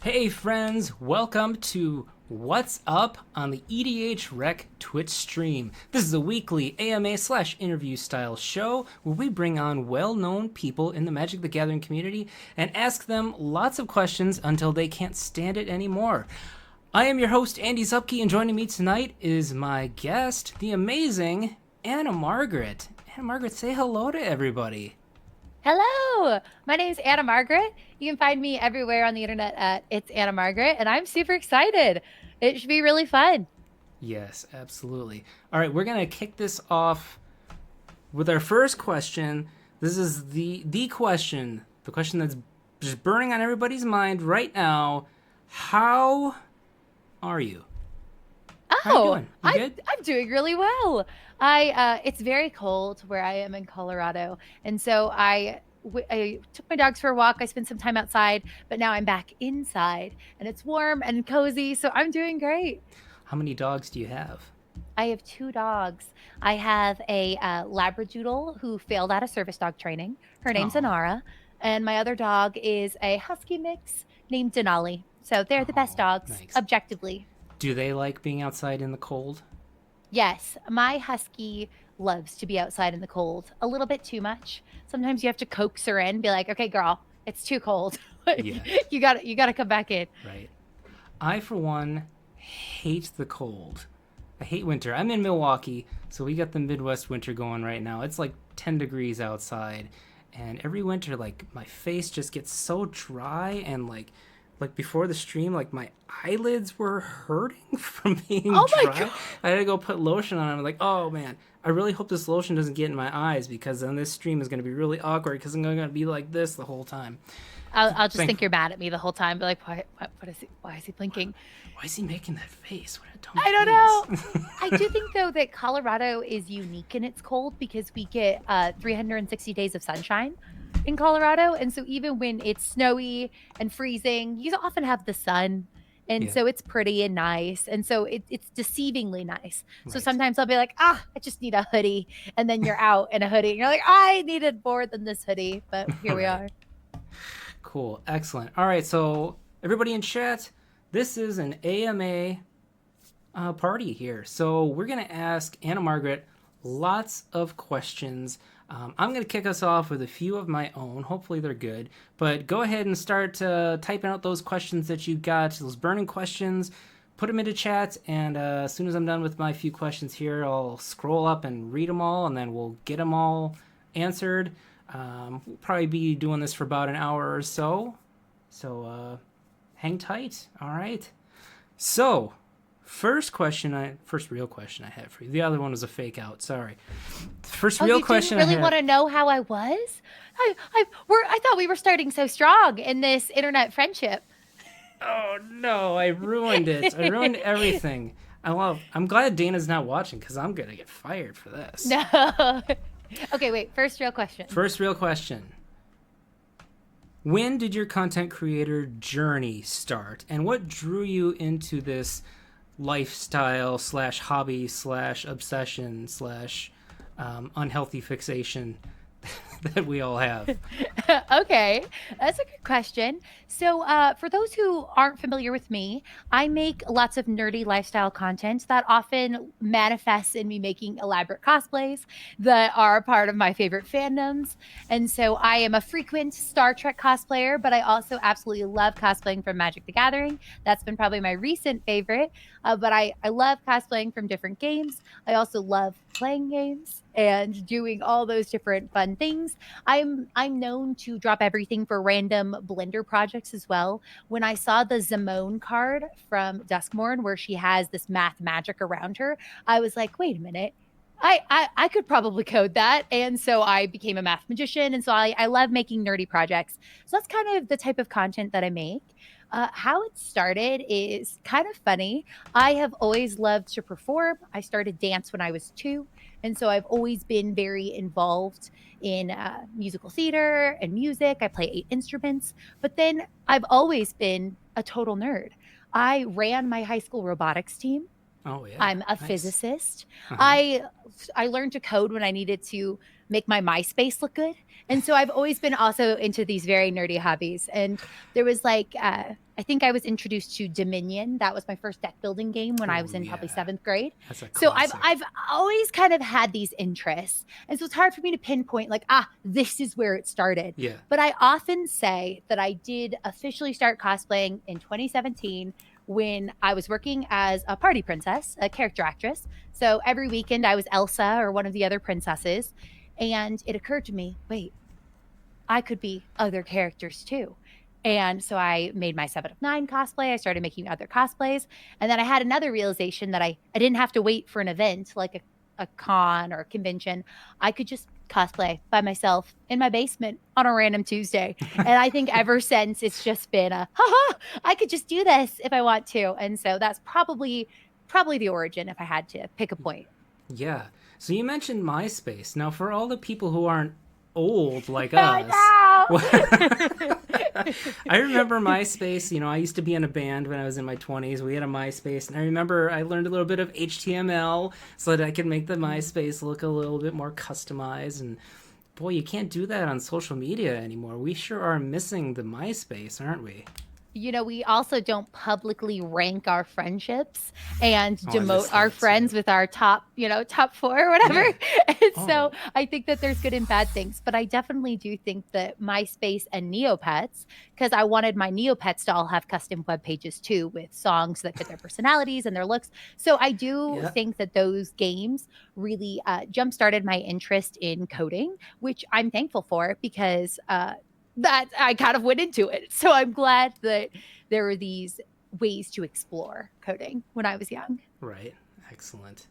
Hey friends, welcome to What's Up on the EDH Rec Twitch stream. This is a weekly AMA/interview style show where we bring on well-known people in the Magic the Gathering community and ask them lots of questions until they can't stand it anymore. I am your host, Andy Zupke, and joining me tonight is my guest, the amazing Anna Margaret. Anna Margaret, say hello to everybody. Hello, my name is Anna Margaret. You can find me everywhere on the internet at It's Anna Margaret, and I'm super excited. It should be really fun. Yes, absolutely. All right, we're going to kick this off with our first question. This is the question that's just burning on everybody's mind right now. How are you? How are you doing? You good? I'm doing really well. It's very cold where I am in Colorado, and so I took my dogs for a walk. I spent some time outside, but now I'm back inside, and it's warm and cozy, so I'm doing great. How many dogs do you have? I have two dogs. I have a Labradoodle who failed out of service dog training. Her name's Oh, Anara. And my other dog is a Husky mix named Denali. So they're the best dogs, nice. objectively. Do they like being outside in the cold? Yes, my Husky loves to be outside in the cold a little bit too much. Sometimes you have to coax her in, be like, okay, girl, it's too cold. Yeah. you gotta come back in. Right. I, for one, hate the cold. I hate winter. I'm in Milwaukee, so we got the Midwest winter going right now. It's like 10 degrees outside, and every winter, like, my face just gets so dry, and like before the stream, like my eyelids were hurting from being Oh my dry. God. I had to go put lotion on. I'm like, oh man, I really hope this lotion doesn't get in my eyes because then this stream is going to be really awkward because I'm going to be like this the whole time. I'll just Thank. think you're mad at me the whole time. Be like, why is he blinking? Why is he making that face? What a dumb I don't know. face. I do think though that Colorado is unique in its cold because we get 360 days of sunshine in Colorado, and so even when it's snowy and freezing, you often have the sun, and Yeah. so it's pretty and nice, and so it's deceivingly nice. So Right. sometimes I'll be like, I just need a hoodie, and then you're out in a hoodie, and you're like, I needed more than this hoodie, but here we Right. are. Cool. Excellent. All right. So everybody in chat, this is an AMA party here. So we're gonna ask Anna Margaret lots of questions. I'm gonna kick us off with a few of my own. Hopefully they're good. But go ahead and start typing out those questions that you got, those burning questions. Put them into chat, and as soon as I'm done with my few questions here, I'll scroll up and read them all, and then we'll get them all answered. We'll probably be doing this for about an hour or so. So hang tight. All right. So, first real question I had for you. The other one was a fake out. Sorry. First Oh, real you didn't question I really had. want to know how I was? I thought we were starting so strong in this internet friendship. Oh no, I ruined it. I ruined everything. I'm glad Dana's not watching because I'm gonna get fired for this. No. Okay, wait. First real question. First real question. When did your content creator journey start, and what drew you into this lifestyle slash hobby slash obsession slash unhealthy fixation that we all have? Okay, that's a good question. So, for those who aren't familiar with me, I make lots of nerdy lifestyle content that often manifests in me making elaborate cosplays that are part of my favorite fandoms. And so, I am a frequent Star Trek cosplayer, but I also absolutely love cosplaying from Magic the Gathering. That's been probably my recent favorite. But I love cosplaying from different games. I also love playing games and doing all those different fun things. I'm known to drop everything for random Blender projects as well. When I saw the Zimone card from Duskmorn, where she has this math magic around her, I was like, wait a minute. I could probably code that. And so I became a math magician. And so I love making nerdy projects. So that's kind of the type of content that I make. How it started is kind of funny. I have always loved to perform. I started dance when I was 2. And so I've always been very involved in musical theater and music. I play 8 instruments, but then I've always been a total nerd. I ran my high school robotics team. Oh yeah, I'm a nice. physicist. Uh-huh. I I learned to code when I needed to make my MySpace look good. And so I've always been also into these very nerdy hobbies. And there was like, I think I was introduced to Dominion. That was my first deck building game when I Oh was in probably yeah, seventh grade. that's a So I've classic. I've always kind of had these interests. And so it's hard for me to pinpoint like, this is where it started. Yeah. But I often say that I did officially start cosplaying in 2017 when I was working as a party princess, a character actress. So every weekend I was Elsa or one of the other princesses. And it occurred to me, wait, I could be other characters too. And so I made my 7 of 9 cosplay. I started making other cosplays. And then I had another realization that I didn't have to wait for an event like a con or a convention. I could just cosplay by myself in my basement on a random Tuesday. And I think ever since it's just been I could just do this if I want to. And so that's probably the origin if I had to pick a point. Yeah. So you mentioned MySpace. Now, for all the people who aren't old like us, I I remember MySpace. I used to be in a band when I was in my 20s. We had a MySpace, and I remember I learned a little bit of HTML so that I could make the MySpace look a little bit more customized. And boy, you can't do that on social media anymore. We sure are missing the MySpace, aren't we? We also don't publicly rank our friendships and Oh, I miss demote our that too. friends with our top 4 or whatever. Yeah. And so Oh, I think that there's good and bad things, but I definitely do think that MySpace and Neopets, because I wanted my Neopets to all have custom web pages too with songs that fit their personalities and their looks. So I do yeah. think that those games really jump started my interest in coding, which I'm thankful for because that I kind of went into it. So I'm glad that there were these ways to explore coding when I was young. Right. Excellent.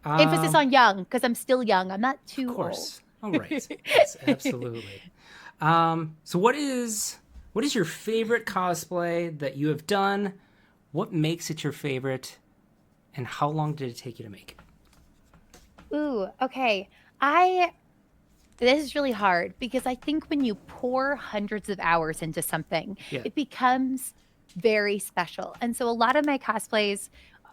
Emphasis Um, on young because I'm still young. I'm not of too old. course. All right. Yes, absolutely. So what is your favorite cosplay that you have done? What makes it your favorite, and how long did it take you to make Ooh, okay. I This is really hard because I think when you pour hundreds of hours into something, it? Yeah. it becomes very special. And so a lot of my cosplays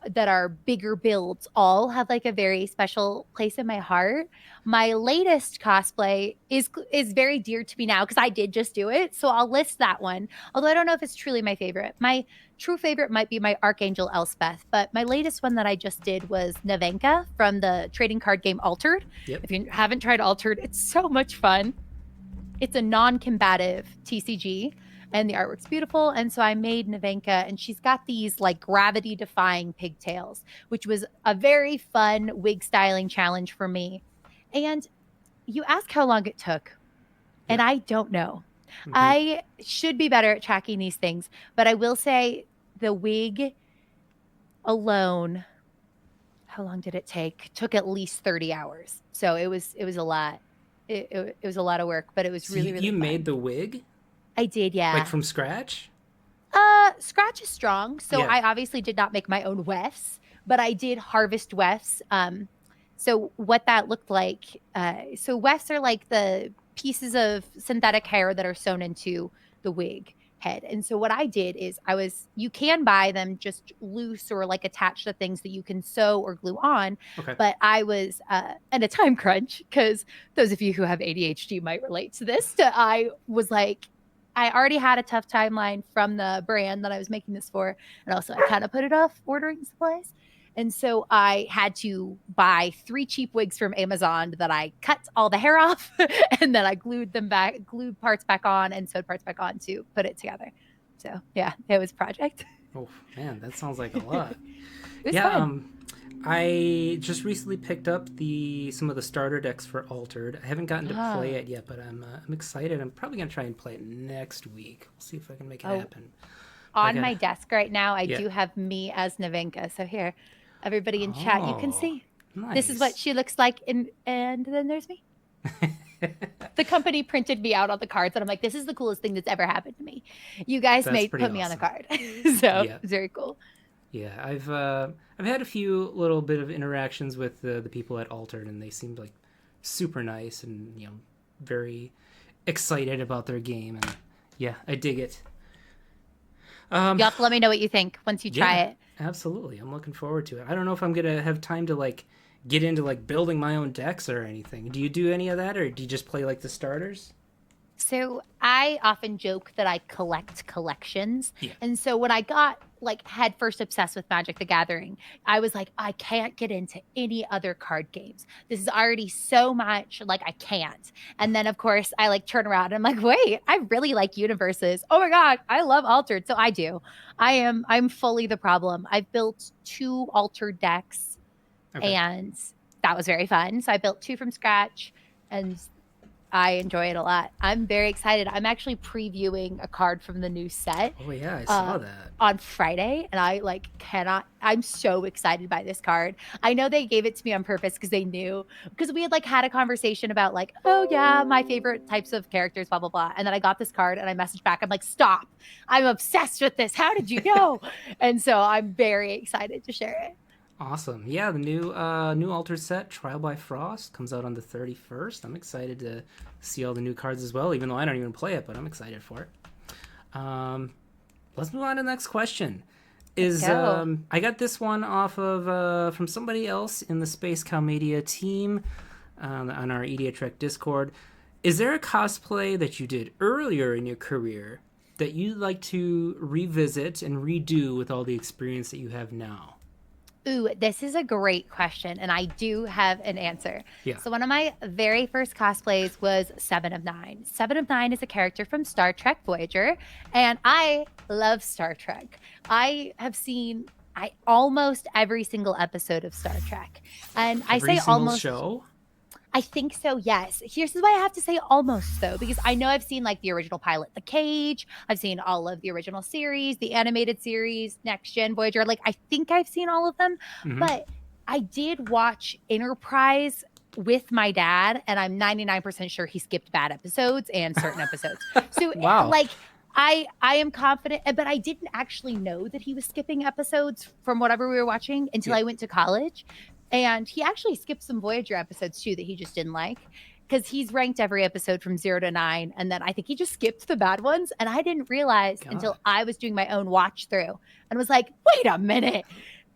that are bigger builds all have like a very special place in my heart. My latest cosplay is very dear to me now because I did just do it. So I'll list that one. Although I don't know if it's truly my favorite. My true favorite might be my Archangel Elspeth, but my latest one that I just did was Navenka from the trading card game Altered. Yep. If you haven't tried Altered, it's so much fun. It's a non-combative TCG and the artwork's beautiful. And so I made Navenka and she's got these like gravity defying pigtails, which was a very fun wig styling challenge for me. And you ask how long it took, and Yeah. I don't know. Mm-hmm. I should be better at tracking these things, but I will say the wig alone, how long did it take? Took at least 30 hours. So it was a lot. It was a lot of work, but it was So really, you really made fun. the wig I did, like yeah. from scratch? Scratch is strong. So Yeah. I obviously did not make my own wefts, but I did harvest wefts. So what that looked like, so wefts are like the pieces of synthetic hair that are sewn into the wig head. And so what I did is you can buy them just loose or like attached to things that you can sew or glue on. Okay. But I was in a time crunch because those of you who have ADHD might relate to this. I was like, I already had a tough timeline from the brand that I was making this for. And also, I kind of put it off ordering supplies. And so I had to buy 3 cheap wigs from Amazon that I cut all the hair off and then I glued parts back on and sewed parts back on to put it together. So yeah, it was a project. Oh man, that sounds like a lot. It was Yeah. fun. I just recently picked up some of the starter decks for Altered. I haven't gotten to play Oh, it yet, but I'm excited. I'm probably gonna try and play it next week. We'll see if I can make it oh, happen. But I on got my desk right now, I yeah. do have me as Navenka. So here, everybody in chat, you can Oh, see. This is what nice. she looks like, and then there's me. The company printed me out on the cards, and I'm like, this is the coolest thing that's ever happened to me. You guys That's made pretty put me on a awesome. card, so Yeah, it's very cool. yeah. I've had a few little bit of interactions with the people at Altered, and they seemed like super nice and very excited about their game, and yeah, I dig it. Um, You'll have to let me know what you think once you try yeah, it. absolutely. I'm looking forward to it. I don't know if I'm gonna have time to like get into like building my own decks or anything. Do you do any of that, or do you just play like the starters? So I often joke that I collect collections. Yeah. And so when I got like head first obsessed with Magic the Gathering, I was like, I can't get into any other card games. This is already so much, like I can't. And then of course I like turn around and I'm like, wait, I really like universes. Oh my God, I love altered. So I do. I'm fully the problem. I've built two altered decks Okay. and that was very fun. So I built two from scratch and I enjoy it a lot. I'm very excited. I'm actually previewing a card from the new set Oh yeah, I uh, saw that. on Friday, and I like cannot. I'm so excited by this card. I know they gave it to me on purpose because they knew because we had like had a conversation about like, oh yeah, my favorite types of characters, blah blah blah. And then I got this card, and I messaged back. I'm like, stop! I'm obsessed with this. How did you know? And so I'm very excited to share it. Awesome. Yeah, the new altered set, Trial by Frost, comes out on the 31st. I'm excited to see all the new cards as well, even though I don't even play it, but I'm excited for it. Let's move on to the next question. Let's Is go. I got this one off of from somebody else in the Space Cow Media team on our Idiot Trek Discord. Is there a cosplay that you did earlier in your career that you'd like to revisit and redo with all the experience that you have now? Ooh, this is a great question, and I do have an answer. Yeah. So, one of my very first cosplays was Seven of Nine. Seven of Nine is a character from Star Trek Voyager, and I love Star Trek. I have seen almost every single episode of Star Trek, and I Every say single almost show? I think so, yes. Here's why I have to say almost though, because I know I've seen like the original pilot, The Cage. I've seen all of the original series, the animated series, Next Gen Voyager. Like I think I've seen all of them, Mm-hmm. but I did watch Enterprise with my dad, and I'm 99% sure he skipped bad episodes and certain episodes. So Wow. like I am confident, but I didn't actually know that he was skipping episodes from whatever we were watching until Yeah. I went to college. And he actually skipped some Voyager episodes too that he just didn't like because he's ranked every episode from 0 to 9. And then I think he just skipped the bad ones. And I didn't realize God. until I was doing my own watch through and was like, wait a minute.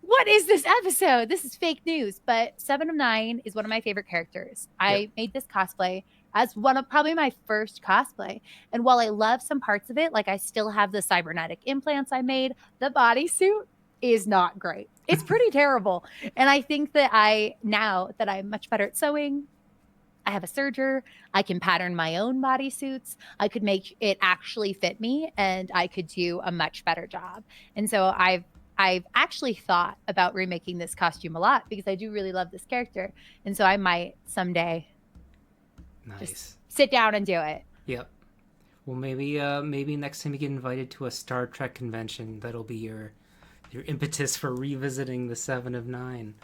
What is this episode? This is fake news. But Seven of Nine is one of my favorite characters. Yep. I made this cosplay as one of probably my first cosplay. And while I love some parts of it, like I still have the cybernetic implants I made, the bodysuit is not great. It's pretty terrible. And I think that now that I'm much better at sewing, I have a serger, I can pattern my own bodysuits, I could make it actually fit me, and I could do a much better job. And so I've actually thought about remaking this costume a lot because I do really love this character. And so I might someday just Nice. sit down and do it. Yep. Well, maybe next time you get invited to a Star Trek convention, that'll be your impetus for revisiting the Seven of Nine.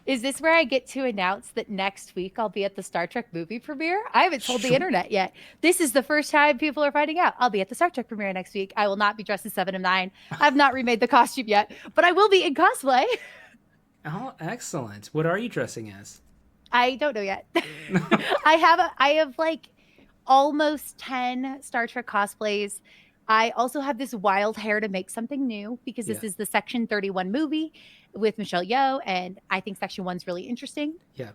Is this where I get to announce that next week I'll be at the Star Trek movie premiere? I haven't told the Sure. internet yet. This is the first time people are finding out. I'll be at the Star Trek premiere next week. I will not be dressed as Seven of Nine. I've not remade the costume yet, but I will be in cosplay. Oh, excellent. What are you dressing as? I don't know yet. I have like almost 10 Star Trek cosplays. I also have this wild hair to make something new because Yeah. this is the Section 31 movie with Michelle Yeoh, and I think Section 1's really interesting. Yeah.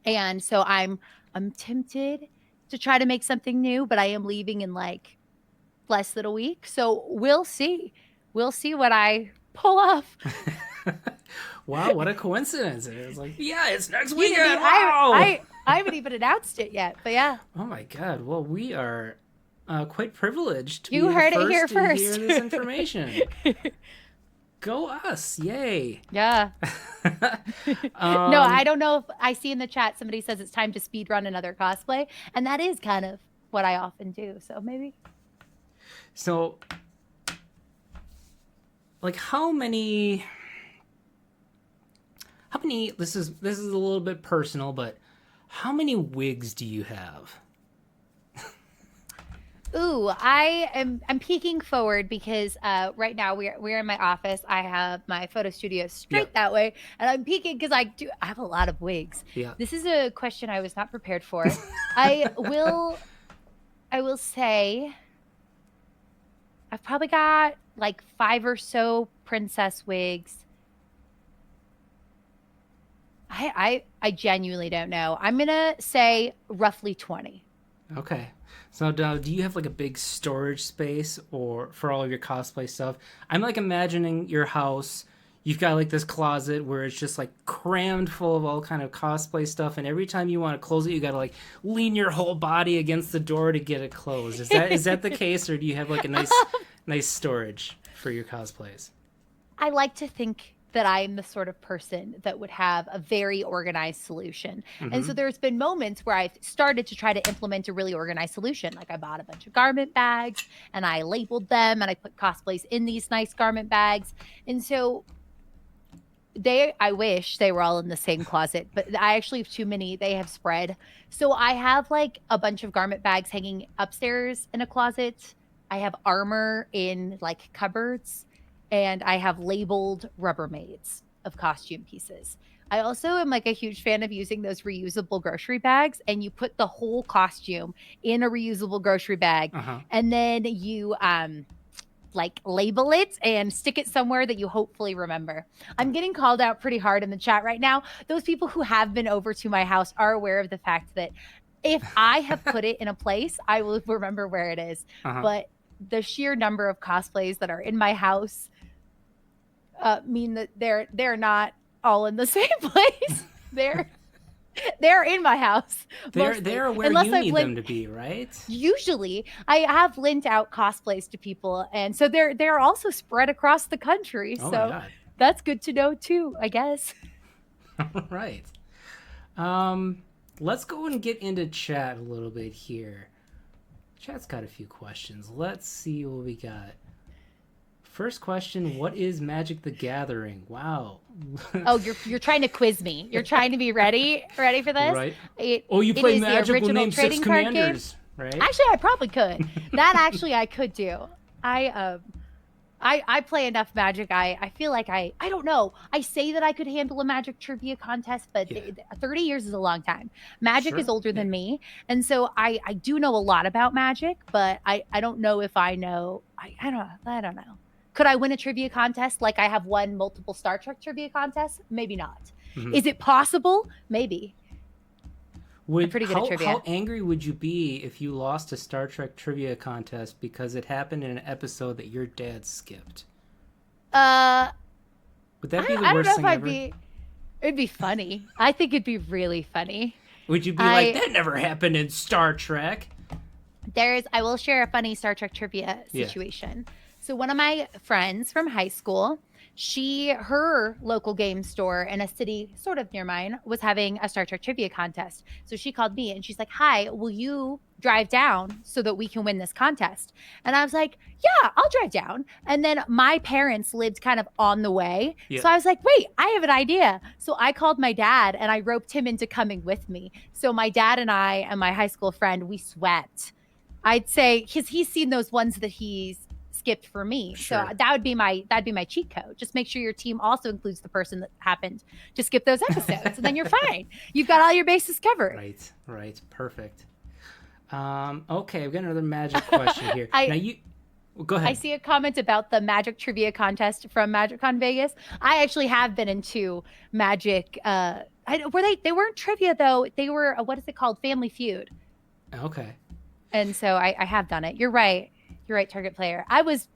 And so I'm tempted to try to make something new, but I am leaving in like less than a week. So we'll see. We'll see what I pull off. Wow, what a coincidence. It's like, yeah, it's next You didn't weekend. even, Wow. I haven't even announced it yet, but yeah, Oh my god. Well, we are quite privileged to you be the heard it here first to hear first. this information. Go us. Yay. Yeah. No, um, I don't know if I see in the chat somebody says it's time to speed run another cosplay, and that is kind of what I often do. So maybe so, like, how many this is a little bit personal, but how many wigs do you have? Ooh, I'm peeking forward because right now we're in my office. I have my photo studio straight Yep. that way, and I'm peeking because I have a lot of wigs. Yeah. This is a question I was not prepared for. I will I will say I've probably got like 5 or so princess wigs. I genuinely don't know. I'm gonna say roughly 20. Okay. So do you have like a big storage space or for all of your cosplay stuff? I'm like imagining your house. You've got like this closet where it's just like crammed full of all kind of cosplay stuff, and every time you want to close it, you gotta like lean your whole body against the door to get it closed. Is that the case, or do you have like a nice storage for your cosplays? I like to think that I'm the sort of person that would have a very organized solution. And so Mm-hmm. there's been moments where I've started to try to implement a really organized solution. Like I bought a bunch of garment bags and I labeled them and I put cosplays in these nice garment bags. And so I wish they were all in the same closet, but I actually have too many. They have spread. So I have like a bunch of garment bags hanging upstairs in a closet. I have armor in like cupboards, and I have labeled Rubbermaids of costume pieces. I also am like a huge fan of using those reusable grocery bags, and you put the whole costume in a reusable grocery bag, Uh-huh. and then you like label it and stick it somewhere that you hopefully remember. I'm getting called out pretty hard in the chat right now. Those people who have been over to my house are aware of the fact that if I have put it in a place, I will remember where it is. Uh-huh. But the sheer number of cosplays that are in my house mean that they're not all in the same place. They're they're in my house They're mostly, they're where unless you I've need them lent. to be, right? Usually, I have lent out cosplays to people, and so they're also spread across the country. Oh my So god. that's good to know too, I guess. All right. Um, let's go and get into chat a little bit here. Chat's got a few questions. Let's see what we got. First question, what is Magic the Gathering? Wow. Oh, you're trying to quiz me. You're trying to be ready for this. Right? It Oh, you it play is the Magic, we'll original name six trading card game. commanders, right? Actually, I probably could. That actually I could do. I I play enough Magic. I feel like I don't know. I say that I could handle a Magic trivia contest, but Yeah. 30 years is a long time. Magic is Sure. older Yeah. than me, and so I do know a lot about Magic, but I don't know if I know. I don't know. Could I win a trivia contest like I have won multiple Star Trek trivia contests? Maybe not. Mhm. Is it possible? Maybe. I'm Would pretty good at how trivia. angry would you be if you lost a Star Trek trivia contest because it happened in an episode that your dad skipped? Uh, Would that be the I don't worst know if thing I'd ever? be. It'd be funny. I think it'd be really funny. Would you be like, I that never happened in Star Trek? I will share a funny Star Trek trivia Yeah. situation. So one of my friends from high school, her local game store in a city sort of near mine was having a Star Trek trivia contest. So she called me and she's like, "Hi, will you drive down so that we can win this contest?" And I was like, "Yeah, I'll drive down." And then my parents lived kind of on the way. Yeah. So I was like, "Wait, I have an idea." So I called my dad and I roped him into coming with me. So my dad and I and my high school friend, we swept. I'd say because he's seen those ones that he's skipped for me. Sure. So that'd be my cheat code. Just make sure your team also includes the person that happened to skip those episodes, and then you're fine. You've got all your bases covered. Right. Right. Perfect. Okay, I've got another magic question here. I Now you well, go I ahead. see a comment about the Magic trivia contest from MagicCon Vegas. I actually have been into Magic. They weren't trivia though. They were what is it called? Family Feud. Okay. And so I have done it. You're right. You're right, target player. I was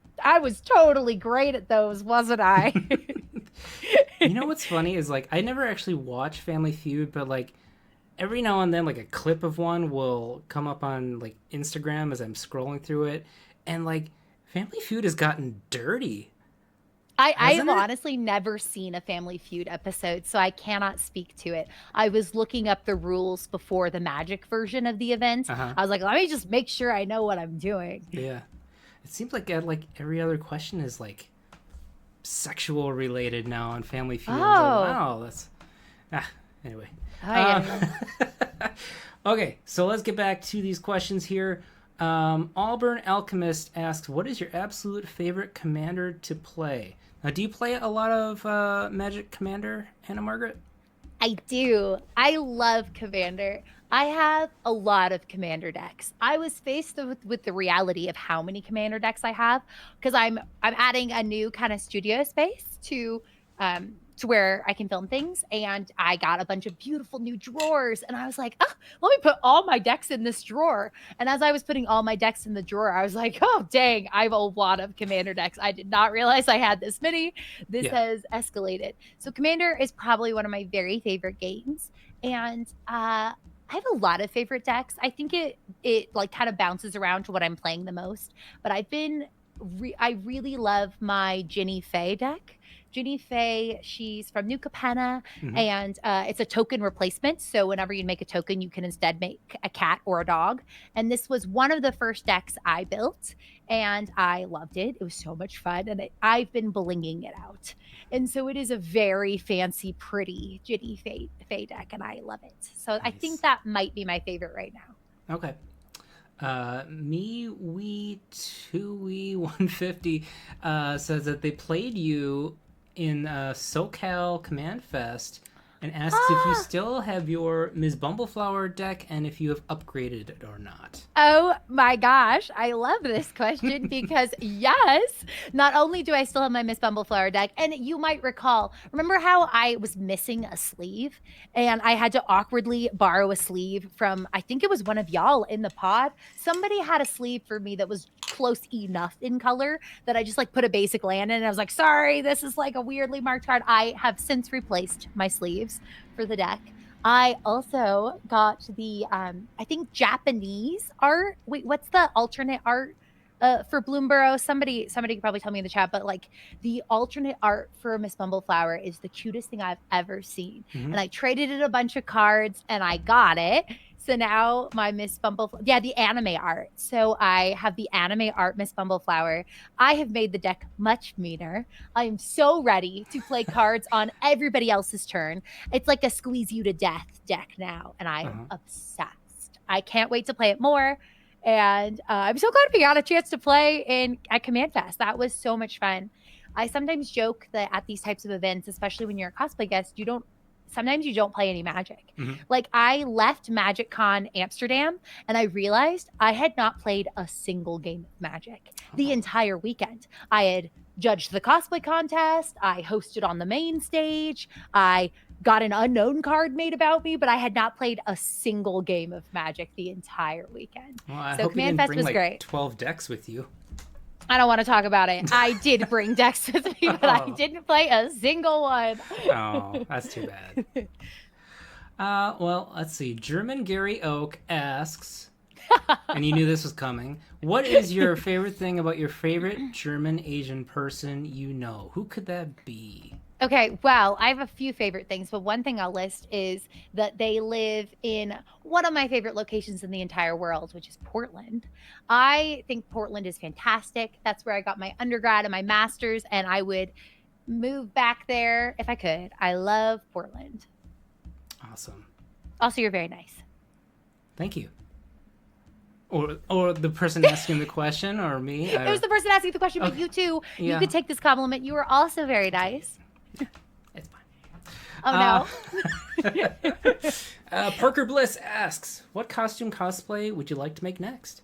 totally great at those, wasn't I? You know what's funny is like I never actually watch Family Feud, but like every now and then like a clip of one will come up on like Instagram as I'm scrolling through it, and like Family Feud has gotten dirty, I've hasn't it? honestly never seen a Family Feud episode, so I cannot speak to it. I was looking up the rules before the Magic version of the event. Uh-huh. I was like, let me just make sure I know what I'm doing. Yeah. It seems like every other question is like sexual related now on Family Feud. I was Oh, like, wow, that's anyway. oh yeah. Okay, so let's get back to these questions here. Auburn Alchemist asks, "What is your absolute favorite commander to play?" Now, do you play a lot of Magic Commander, Anna Margaret? I do. I love Commander. I have a lot of Commander decks. I was faced with the reality of how many Commander decks I have because I'm adding a new kind of studio space to to where I can film things. And I got a bunch of beautiful new drawers. And I was like, oh, let me put all my decks in this drawer. And as I was putting all my decks in the drawer, I was like, oh, dang, I have a lot of Commander decks. I did not realize I had this many. This Yeah. has escalated. So Commander is probably one of my very favorite games. And I have a lot of favorite decks. I think it like kind of bounces around to what I'm playing the most. But I really love my Ginny Faye deck. Ginny Faye, she's from New Capenna, Hmm. and it's a token replacement. So whenever you make a token, you can instead make a cat or a dog. And this was one of the first decks I built, and I loved it. It was so much fun, and I've been blinging it out. And so it is a very fancy, pretty Ginny Faye deck, and I love it. So I think Nice. that might be my favorite right now. Okay. Me we 2 150 says that they played you in SoCal Command Fest and asks if you Ah, still have your Ms. Bumbleflower deck and if you have upgraded it or not. oh my gosh, I love this question because yes, not only do I still have my Miss Bumbleflower deck, and you might recall, remember how I was missing a sleeve and I had to awkwardly borrow a sleeve from, I think it was one of y'all in the pod. Somebody had a sleeve for me that was close enough in color that I just like put a basic land in. And I was like, sorry, this is like a weirdly marked card. I have since replaced my sleeves for the deck. I also got the I think Japanese art. Wait, what's the alternate art for Bloomborough? Somebody could probably tell me in the chat, but like the alternate art for Miss Bumbleflower is the cutest thing I've ever seen. Hmm. And I traded in a bunch of cards and I got it. So now my Miss Bumbleflower, yeah, the anime art. So I have the anime art Miss Bumbleflower. I have made the deck much meaner. I am so ready to play cards on everybody else's turn. It's like a squeeze you to death deck now, and I am Uh-huh. obsessed. I can't wait to play it more. And I'm so glad we got a chance to play in at Command Fest. That was so much fun. I sometimes joke that at these types of events, especially when you're a cosplay guest, sometimes you don't play any Magic. Hmm. Like I left Magic Con Amsterdam and I realized I had not played a single game of Magic the Oh. entire weekend. I had judged the cosplay contest, I hosted on the main stage, I got an unknown card made about me, but I had not played a single game of Magic the entire weekend. Well, I So hope you Command didn't Fest bring was like great. 12 decks with you. I don't want to talk about it. I did bring decks with me, but I Oh. didn't play a single one. Oh, that's too bad. Well, let's see. German Gary Oak asks, and you knew this was coming. What is your favorite thing about your favorite German Asian person you know? Who could that be? Okay, well, I have a few favorite things, but one thing I'll list is that they live in one of my favorite locations in the entire world, which is Portland. I think Portland is fantastic. That's where I got my undergrad and my master's, and I would move back there if I could. I love Portland. Awesome. Also, you're very nice. Thank you. Or the person asking the question, or me? It was the person asking the question, but Okay. you too, you Yeah, could take this compliment. You were also very nice. it's fine. Oh no. Parker Bliss asks, what costume cosplay would you like to make next?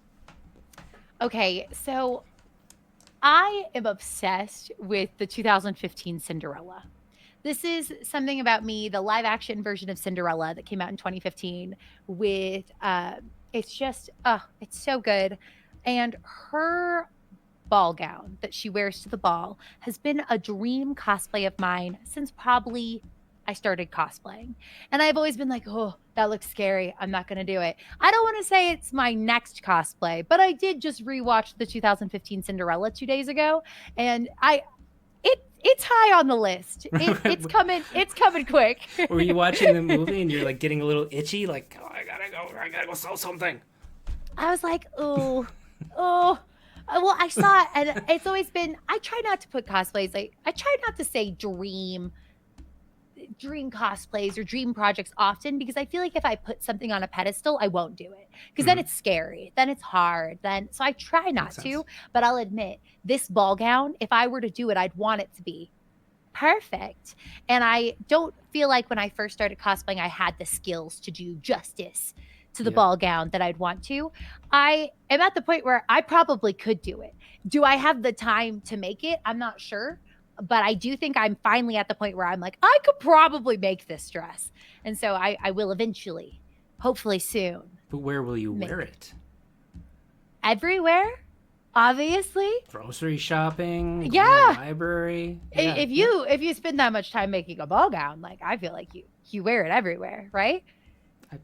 Okay, so I am obsessed with the 2015 Cinderella. This is something about me, the live action version of Cinderella that came out in 2015 with it's just it's so good. And her ball gown that she wears to the ball has been a dream cosplay of mine since probably I started cosplaying. And I've always been like, oh, that looks scary. I'm not going to do it. I don't want to say it's my next cosplay, but I did just rewatch the 2015 Cinderella 2 days ago. And it's high on the list. It's coming. It's coming quick. Were you watching the movie and you're like getting a little itchy, like, oh, I gotta go sell something? I was like, oh, oh. Well, I saw it, and it's always been. I try not to put cosplays. Like I try not to say dream cosplays or dream projects often because I feel like if I put something on a pedestal, I won't do it because then Mm-hmm. it's scary, then it's hard, then so I try Makes not sense. to. But I'll admit, this ball gown, if I were to do it, I'd want it to be perfect. And I don't feel like when I first started cosplaying, I had the skills to do justice to the Yeah. ball gown that I'd want to. I am at the point where I probably could do it. Do I have the time to make it? I'm not sure, But I do think I'm finally at the point where I'm like, I could probably make this dress. And so I will eventually, hopefully soon, But where will you wear make it? everywhere, obviously. Grocery shopping, going to the Yeah. library. Yeah, If yeah. you spend that much time making a ball gown, like I feel like you wear it everywhere, right? I,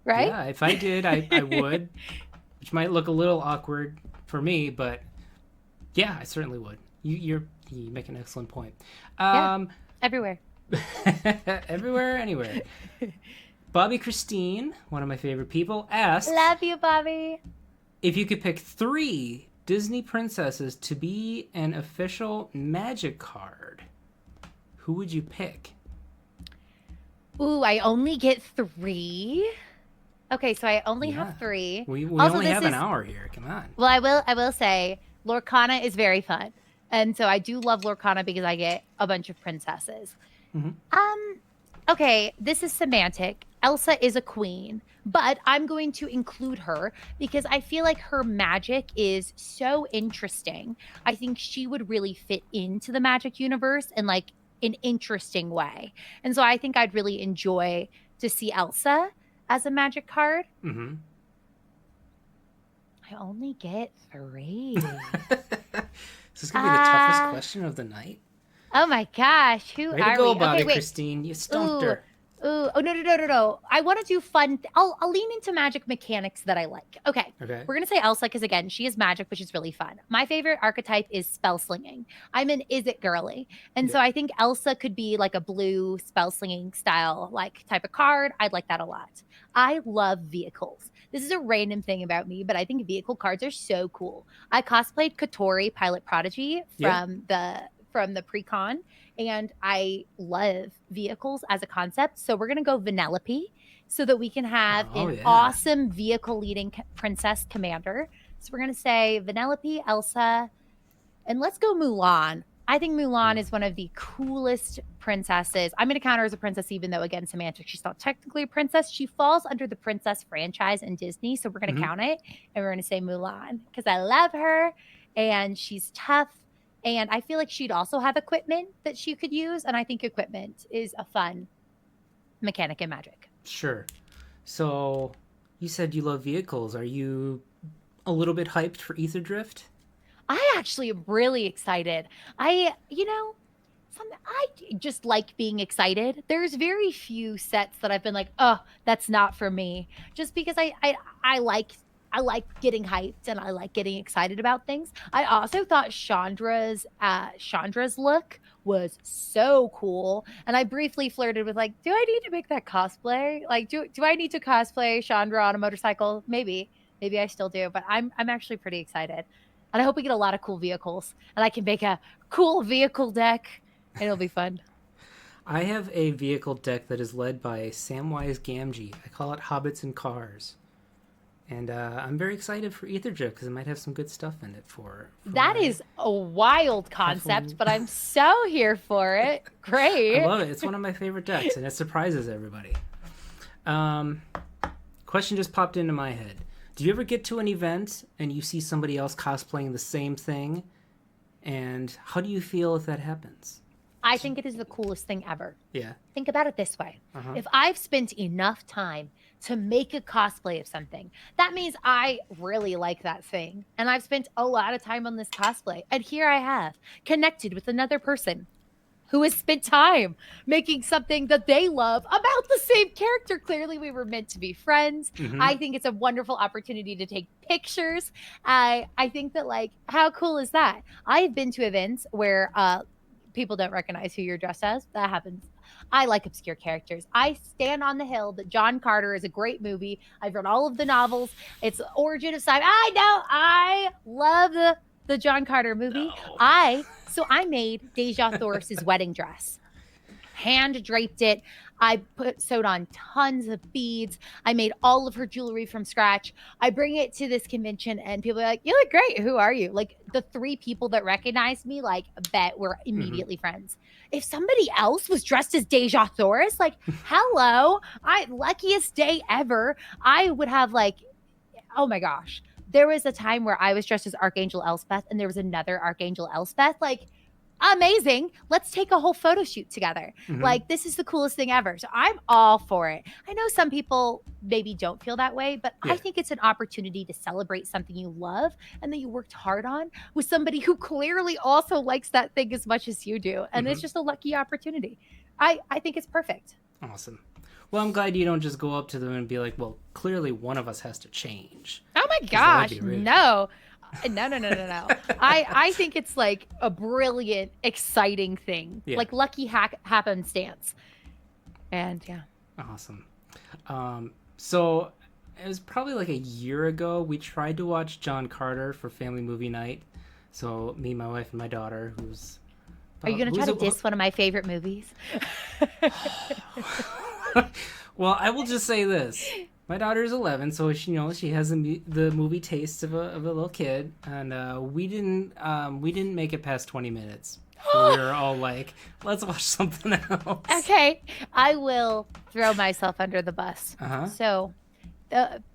Right? yeah, if I did, I would, which might look a little awkward for me, but yeah, I certainly would. You make an excellent point. Yeah, Um, everywhere. everywhere, anywhere. Bobby Christine, one of my favorite people, asks Love you, Bobby. if you could pick three Disney princesses to be an official magic card, who would you pick? Ooh, I only get 3. Okay, so I only have Yeah, 3. we Also, only this have an is hour here. Come on. well, I will say Lorcana is very fun. And so I do love Lorcana because I get a bunch of princesses. Mm-hmm. Um, okay, this is semantic. Elsa is a queen, but I'm going to include her because I feel like her magic is so interesting. I think she would really fit into the magic universe in like an interesting way. And so I think I'd really enjoy to see Elsa as a magic card. Mm-hmm. I only get 3. Is this gonna be the toughest Uh, question of the night? oh my gosh, who Way to are go, we? Okay, Bobby wait. Christine. You stumped Ooh, her. ooh. Oh, no, no, no, no, no. I want to do fun. I'll lean into magic mechanics that I like. Okay. Okay. We're going to say Elsa because, again, she is magic, which is really fun. My favorite archetype is spell slinging. I'm an is it girly. And Yeah. so I think Elsa could be like a blue spell slinging style, like type of card. I'd like that a lot. I love vehicles. This is a random thing about me, but I think vehicle cards are so cool. I cosplayed Kotori, Pilot Prodigy Yeah. from the pre-con, and I love vehicles as a concept. So we're gonna go Vanellope so that we can have Oh an yeah. awesome vehicle leading princess commander. So we're gonna say Vanellope, Elsa, and let's go Mulan. I think Mulan is one of the coolest princesses. I'm going to count her as a princess, even though, again, semantic. She's not technically a princess. She falls under the princess franchise in Disney. So we're going to Mm-hmm. count it and we're going to say Mulan because I love her and she's tough. And I feel like she'd also have equipment that she could use. And I think equipment is a fun mechanic in magic. Sure. So, you said you love vehicles. Are you a little bit hyped for Ether Drift? I actually am really excited. I just like being excited. There's very few sets that I've been like, oh, that's not for me. Just because I like getting hyped and I like getting excited about things. I also thought Chandra's look was so cool. And I briefly flirted with like, do I need to make that cosplay? Like, do I need to cosplay Chandra on a motorcycle? Maybe. Maybe I still do, but I'm actually pretty excited. And I hope we get a lot of cool vehicles and I can make a cool vehicle deck and it'll be fun. I have a vehicle deck that is led by Samwise Gamgee. I call it Hobbits and Cars. And I'm very excited for Ether Drift because it might have some good stuff in it for That my is a wild concept, but I'm so here for it. I Great. love it. It's one of my favorite decks, and it surprises everybody. Um, question just popped into my head. Do you ever get to an event and you see somebody else cosplaying the same thing? And how do you feel if that happens? I think it is the coolest thing ever. Yeah. Think about it this way. Uh-huh. If I've spent enough time to make a cosplay of something, that means I really like that thing. And I've spent a lot of time on this cosplay. And here I have connected with another person who has spent time making something that they love about the same character. Clearly, we were meant to be friends. Mm-hmm. I think it's a wonderful opportunity to take pictures. I think that, like, how cool is that? I've been to events where people don't recognize who you're dressed as. That happens. I like obscure characters. I stand on the hill that John Carter is a great movie. I've read all of the novels. It's the origin of cyber. I know. I love the John Carter movie. No. I made Deja Thoris's wedding dress. Hand draped it. I sewed on tons of beads. I made all of her jewelry from scratch. I bring it to this convention and people are like, "You look great. Who are you?" Like the 3 people that recognized me, like, bet we're immediately friends. If somebody else was dressed as Deja Thoris, like, hello, luckiest day ever. I would have like, oh my gosh. There was a time where I was dressed as Archangel Elspeth and there was another Archangel Elspeth. Like, amazing. Let's take a whole photo shoot together. Mm-hmm. Like, this is the coolest thing ever. So I'm all for it. I know some people maybe don't feel that way, but Yeah. I think it's an opportunity to celebrate something you love and that you worked hard on with somebody who clearly also likes that thing as much as you do. And it's just a lucky opportunity. I think it's perfect. Awesome. Well, I'm glad you don't just go up to them and be like, well, clearly one of us has to change. Oh my 'Cause that'd gosh, be rude. no. No. I think it's like a brilliant, exciting thing. Yeah. Like lucky happenstance. And yeah. Awesome. So it was probably like a year ago. We tried to watch John Carter for family movie night. So me, my wife, and my daughter, who's Are you going to try to diss one of my favorite movies? Well, I will just say this. My daughter is 11, so she has the movie taste of a little kid, and we didn't make it past 20 minutes. So we were all like, let's watch something else. Okay, I will throw myself under the bus. Uh-huh. So,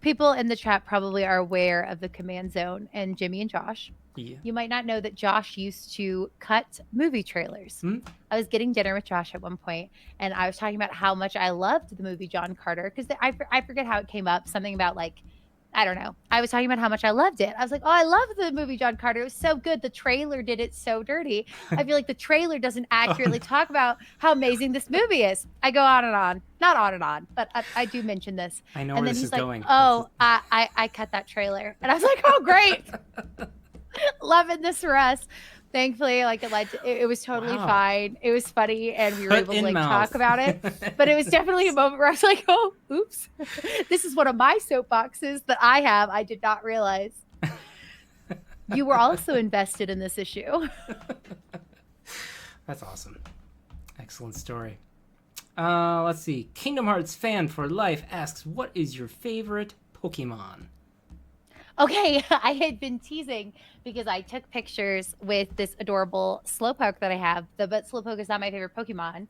people in the chat probably are aware of the Command Zone and Jimmy and Josh. Yeah. You might not know that Josh used to cut movie trailers. I was getting dinner with Josh at one point, and I was talking about how much I loved the movie John Carter, because I forget how it came up. Something about like, I don't know. I was talking about how much I loved it. I was like, oh, I love the movie John Carter. It was so good. The trailer did it so dirty. I feel like the trailer doesn't accurately talk about how amazing this movie is. I go on and on. Not on and on, but I do mention this. I know and where then this he's is like, going. oh, I cut that trailer. And I was like, oh, great. Loving this for us. Thankfully, like it was totally fine. It was funny, and we were able to like talk about it. But it was definitely a moment where I was like, "Oh, oops, this is one of my soapboxes that I have. I did not realize you were also invested in this issue." That's awesome. Excellent story. Let's see. Kingdom Hearts fan for life asks, "What is your favorite Pokemon?" Okay, I had been teasing because I took pictures with this adorable Slowpoke that I have. But Slowpoke is not my favorite Pokemon.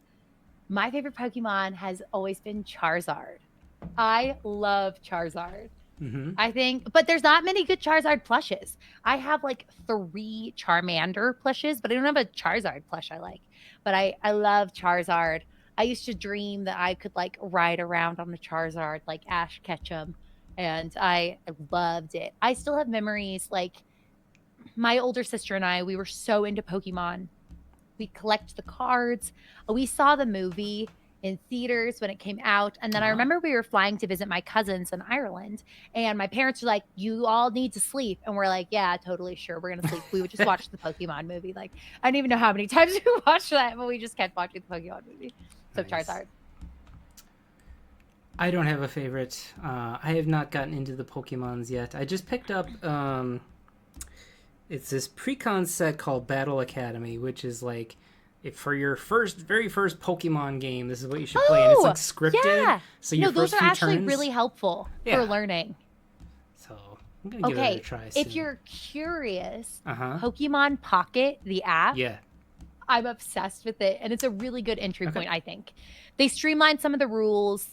My favorite Pokemon has always been Charizard. I love Charizard. I think, but there's not many good Charizard plushes. I have like 3 Charmander plushes, but I don't have a Charizard plush I like. But I love Charizard. I used to dream that I could like ride around on the Charizard like Ash Ketchum. And I loved it. I still have memories, like my older sister and I, we were so into Pokemon. We collect the cards. We saw the movie in theaters when it came out. And then I remember we were flying to visit my cousins in Ireland. And my parents were like, you all need to sleep. And we're like, yeah, totally sure. We're going to sleep. We would just watch the Pokemon movie. Like, I don't even know how many times we watched that, but we just kept watching the Pokemon movie. So Nice. Charizard. I don't have a favorite. I have not gotten into the Pokemons yet. I just picked up, it's this pre-con set called Battle Academy, which is like, for your very first Pokemon game, this is what you should play. And it's like scripted. Yeah. So your those first are few actually turns, really helpful for learning. So I'm going to give it a try soon. If you're curious, Uh-huh. Pokemon Pocket, the app, Yeah. I'm obsessed with it. And it's a really good entry point, I think. They streamlined some of the rules.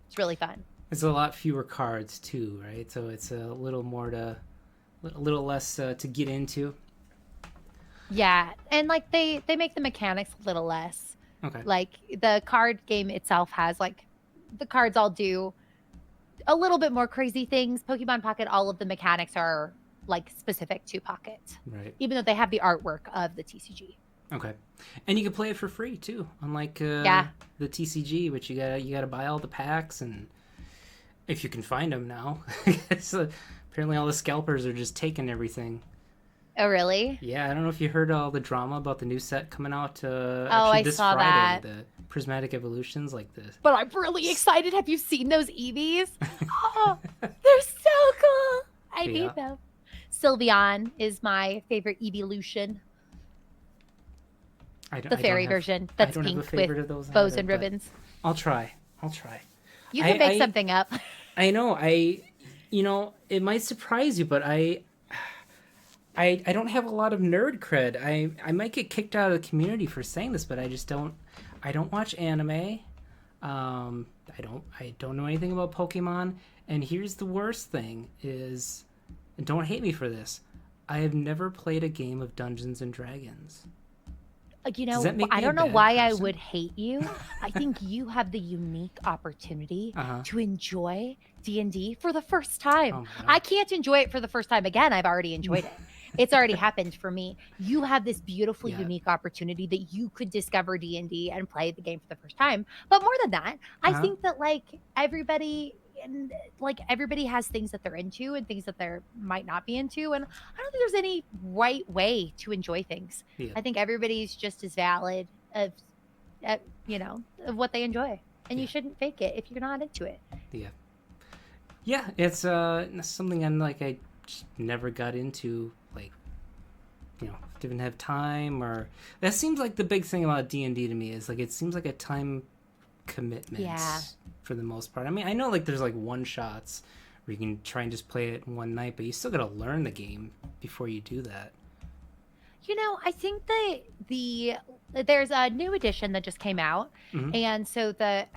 It's really fun. It's a lot fewer cards too, right? So it's a little less to get into. Yeah, and like they make the mechanics a little less. Okay. Like the card game itself has like the cards all do a little bit more crazy things. Pokemon Pocket, all of the mechanics are like specific to Pocket. Right. Even though they have the artwork of the TCG. Okay, and you can play it for free too, unlike the TCG, which you gotta buy all the packs, and if you can find them now, apparently all the scalpers are just taking everything. Oh really? Yeah, I don't know if you heard all the drama about the new set coming out. This saw Friday, that. the Prismatic Evolutions, like this. But I'm really excited. Have you seen those Eevees? Oh, they're so cool. I need them. Sylveon is my favorite evolution. The fairy version that's pink with bows and ribbons. I'll try. You can make something up. I know. It might surprise you, but I don't have a lot of nerd cred. I might get kicked out of the community for saying this, but I don't watch anime. I don't know anything about Pokemon. And here's the worst thing is, and don't hate me for this, I have never played a game of Dungeons and Dragons. You Does that know, make I me a don't know bad why I person? would hate you. I think you have the unique opportunity Uh huh. to enjoy D&D for the first time. Oh my I god. can't enjoy it for the first time again. I've already enjoyed it. It's already happened for me. You have this beautiful Yeah. unique opportunity that you could discover D&D and play the game for the first time. But more than that, Uh I huh. think that like everybody and like everybody has things that they're into and things that they might not be into, and I don't think there's any right way to enjoy things. Yeah. I think everybody's just as valid of, of what they enjoy, and you Yeah. shouldn't fake it if you're not into it. Yeah. Yeah. It's something I just never got into. Like, didn't have time, or that seems like the big thing about D&D to me is like it seems like a time commitment Yeah. for the most part. I mean, I know like there's like one shots where you can try and just play it in one night, but you still got to learn the game before you do that. I think that there's a new edition that just came out, Mm-hmm. and so the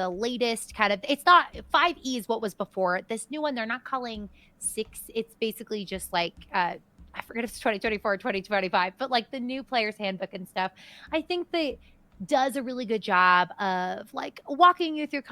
latest kind of, it's not 5e is what was before. This new one they're not calling 6. It's basically just like I forget if it's 2024 or 2025, but like the new player's handbook and stuff. I think that does a really good job of like walking you through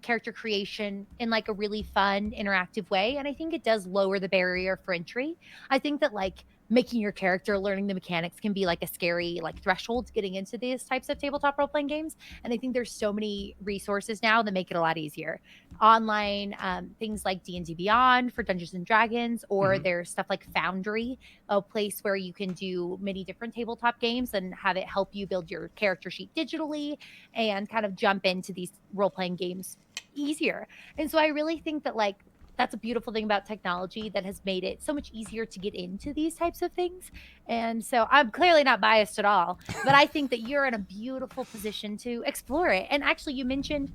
character creation in like a really fun interactive way, and I think it does lower the barrier for entry. I think that like making your character learning the mechanics can be like a scary like threshold getting into these types of tabletop role playing games, and I think there's so many resources now that make it a lot easier. Online things like D&D Beyond for Dungeons and Dragons, or Mm-hmm. there's stuff like Foundry, a place where you can do many different tabletop games and have it help you build your character sheet digitally and kind of jump into these role playing games easier. And so I really think that like that's a beautiful thing about technology that has made it so much easier to get into these types of things. And so I'm clearly not biased at all, but I think that you're in a beautiful position to explore it. And actually you mentioned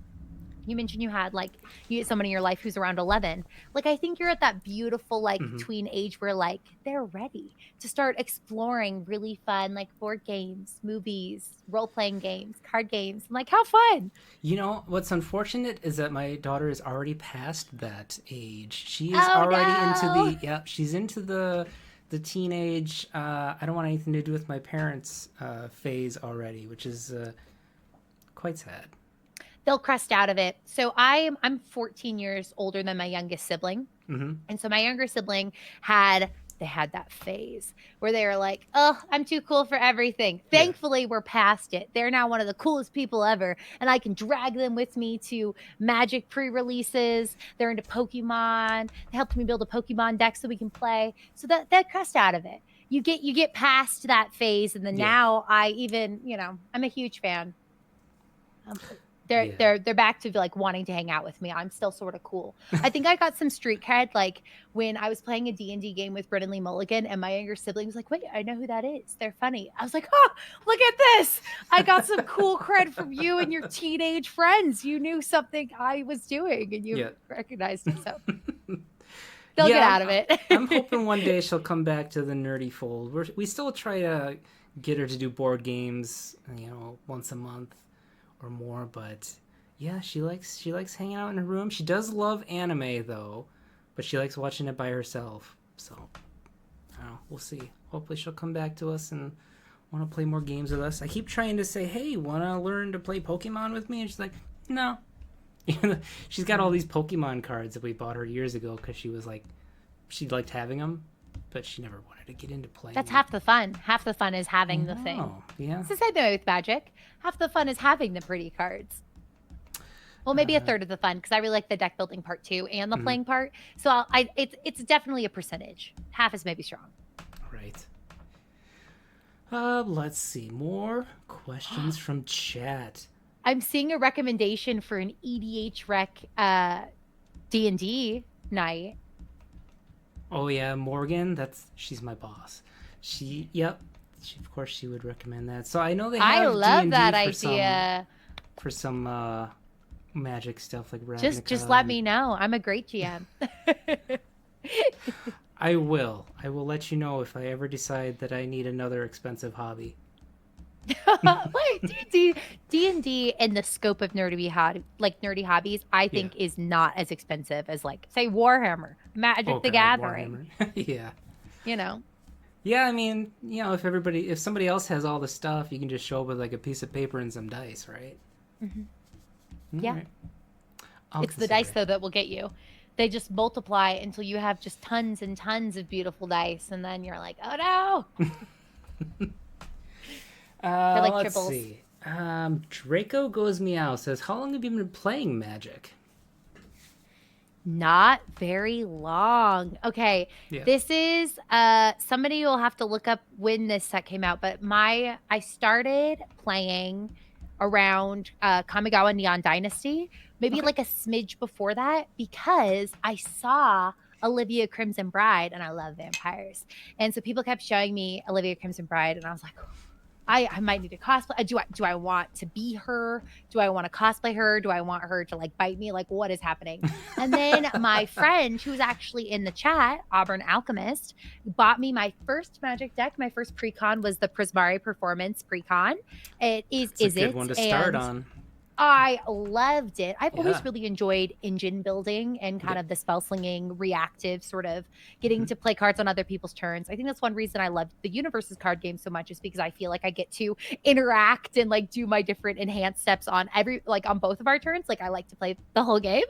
you had like you someone in your life who's around 11. Like I think you're at that beautiful like Mm-hmm. tween age where like they're ready to start exploring really fun like board games, movies, role-playing games, card games. I'm like, how fun. What's unfortunate is that my daughter is already past that age. She is Oh already into no. she's into the teenage, I don't want anything to do with my parents phase already, which is quite sad. They'll crest out of it. So I'm 14 years older than my youngest sibling. Mm-hmm. And so my younger sibling had that phase where they were like, "Oh, I'm too cool for everything." Yeah. Thankfully, we're past it. They're now one of the coolest people ever, and I can drag them with me to Magic pre-releases. They're into Pokemon. They helped me build a Pokemon deck so we can play. So that crest out of it. You get past that phase, and then Yeah. now I'm a huge fan. Um, they're Yeah. they're they're back to like wanting to hang out with me. I'm still sort of cool. I think I got some street cred like when I was playing a D&D game with Brennan Lee Mulligan, and my younger sibling was like, "Wait, I know who that is. They're funny." I was like, "Oh, look at this! I got some cool cred from you and your teenage friends. You knew something I was doing, and you Yeah. recognized it." So they'll get Yeah, out of it. I'm hoping one day she'll come back to the nerdy fold. We still try to get her to do board games, once a month or more. But yeah, she likes hanging out in her room. She does love anime though, but she likes watching it by herself. So I don't know. We'll see. Hopefully she'll come back to us and want to play more games with us. I keep trying to say, hey, want to learn to play Pokemon with me? And she's like, no. She's got all these Pokemon cards that we bought her years ago because she liked having them, but she never wanted to get into playing. That's half the fun. Half the fun is having the thing. Oh, yeah. It's the same way with Magic. Half the fun is having the pretty cards. Well, maybe a third of the fun because I really like the deck building part too and the playing part. So it's definitely a percentage. Half is maybe strong. Right. Let's see. More questions from chat. I'm seeing a recommendation for an EDH rec D&D night. Oh yeah, Morgan. She's my boss. Yep. Of course, she would recommend that. So I know they have I love D&D that for idea. some magic stuff like Just Ravnica. let me know. I'm a great GM. I will. I will let you know if I ever decide that I need another expensive hobby. Wait, D&D and the scope of nerdy hobbies, I think is not as expensive as like say Warhammer, Magic the God, Gathering. Warhammer. Yeah. you know. Yeah, I mean, if somebody else has all the stuff, you can just show up with like a piece of paper and some dice, right? Hmm. All Yeah. right, I'll It's the consider dice it. though that will get you. They just multiply until you have just tons and tons of beautiful dice, and then you're like, oh no, they're like Let's triples. see. Draco Goes Meow says, "How long have you been playing Magic?" Not very long. Okay. Yeah. This is somebody will have to look up when this set came out, but my I started playing around Kamigawa Neon Dynasty, maybe Okay. like a smidge before that because I saw Olivia Crimson Bride and I love vampires. And so people kept showing me Olivia Crimson Bride and I was like, I might need to cosplay. Do I want to be her? Do I want to cosplay her? Do I want her to like bite me? Like what is happening? And then my friend, who's actually in the chat, Auburn Alchemist, bought me my first Magic deck. My first precon was the Prismari Performance precon. It is It's a is good it one to start and on. I loved it. I've Yeah. always really enjoyed engine building and kind Yep. of the spell slinging, reactive sort of getting Mhm. to play cards on other people's turns. I think that's one reason I love the Universe's card game so much is because I feel like I get to interact and like do my different enhanced steps on on both of our turns. Like I like to play the whole game.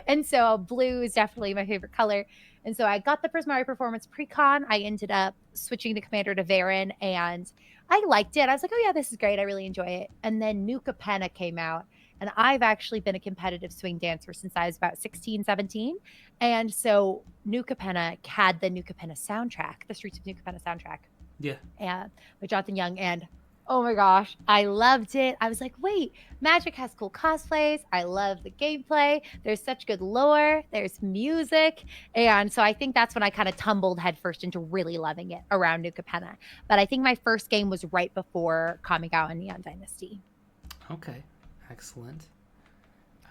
And so blue is definitely my favorite color. And so I got the Prismari Performance Precon. I ended up switching the commander to Varen and I liked it. I was like, oh yeah, this is great. I really enjoy it. And then Nuka Penna came out and I've actually been a competitive swing dancer since I was about 16, 17. And so Nuka Penna had the Nuka Penna soundtrack, the Streets of Nuka Penna soundtrack, Yeah. and with Jonathan Young. And oh my gosh, I loved it. I was like, wait, Magic has cool cosplays. I love the gameplay. There's such good lore. There's music. And so I think that's when I kind of tumbled headfirst into really loving it around Nuka Penna. But I think my first game was right before Kamigawa Neon Dynasty. Okay. Excellent.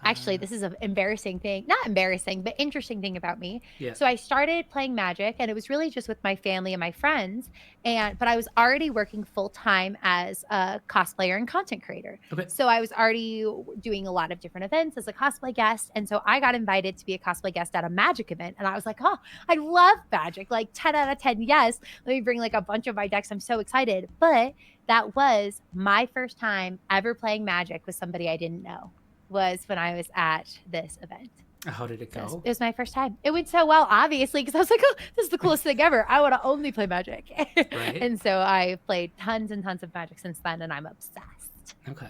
Actually, this is an embarrassing thing, not embarrassing, but interesting thing about me. Yeah. So I started playing Magic and it was really just with my family and my friends. But I was already working full time as a cosplayer and content creator. Okay. So I was already doing a lot of different events as a cosplay guest. And so I got invited to be a cosplay guest at a Magic event. And I was like, oh, I love Magic. Like 10 out of 10. Yes. Let me bring like a bunch of my decks. I'm so excited. But that was my first time ever playing Magic with somebody I didn't know was when I was at this event. How did it So go? it was my first time. It went so well, obviously, because I was like, oh, this is the coolest thing ever. I want to only play Magic. Right. And so I've played tons and tons of Magic since then, and I'm obsessed. Okay.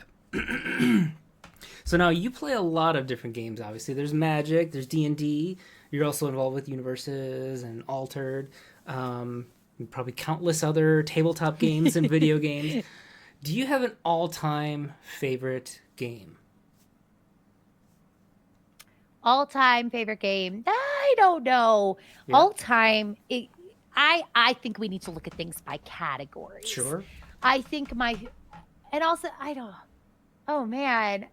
So now you play a lot of different games. Obviously, there's Magic, there's D&D. You're also involved with Universes and Altered. Probably countless other tabletop games and video games. Do you have an all-time favorite game? All-time favorite game? I don't know. Yeah. All-time, I think we need to look at things by categories. Sure. I think and also, I don't, oh man,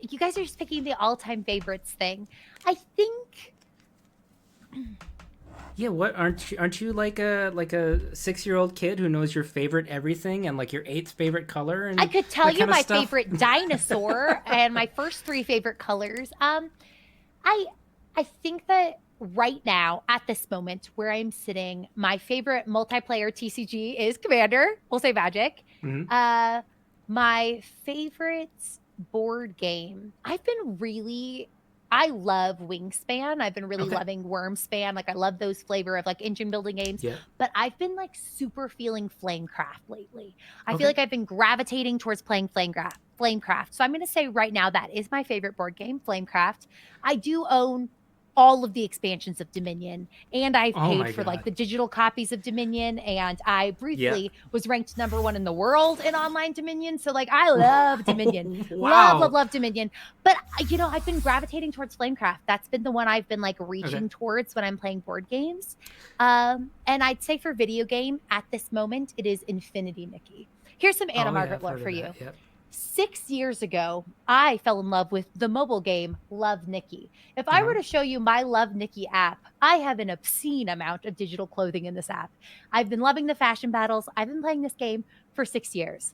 you guys are just picking the all-time favorites thing. I think Yeah, what aren't you like a 6-year-old kid who knows your favorite everything and like your eighth favorite color and I could tell that you kind of my stuff? favorite dinosaur and my first three favorite colors. I think that right now at this moment where I'm sitting, my favorite multiplayer TCG is Commander. We'll say Magic. Mhm. My favorite board game. I love Wingspan. I've been really Okay. loving Wormspan. Like I love those flavor of like engine building games. Yeah. But I've been like super feeling Flamecraft lately. I Okay. feel like I've been gravitating towards playing Flamecraft. So I'm going to say right now that is my favorite board game, Flamecraft. I do own all of the expansions of Dominion, and I've Oh paid my for like god. the digital copies of Dominion, and I Yeah. briefly was ranked #1 in the world in online Dominion. So like I love Dominion. Wow. Love Dominion. But I've been gravitating towards Flamecraft. That's been the one I've been like reaching Okay. towards when I'm playing board games. And I'd say for video game at this moment, it is Infinity Nikki. Here's some Anna Oh, yeah, Margaret I've lore heard for of you. that. Yep. 6 years ago, I fell in love with the mobile game Love Nikki. If I were to show you my Love Nikki app, I have an obscene amount of digital clothing in this app. I've been loving the fashion battles. I've been playing this game for 6 years.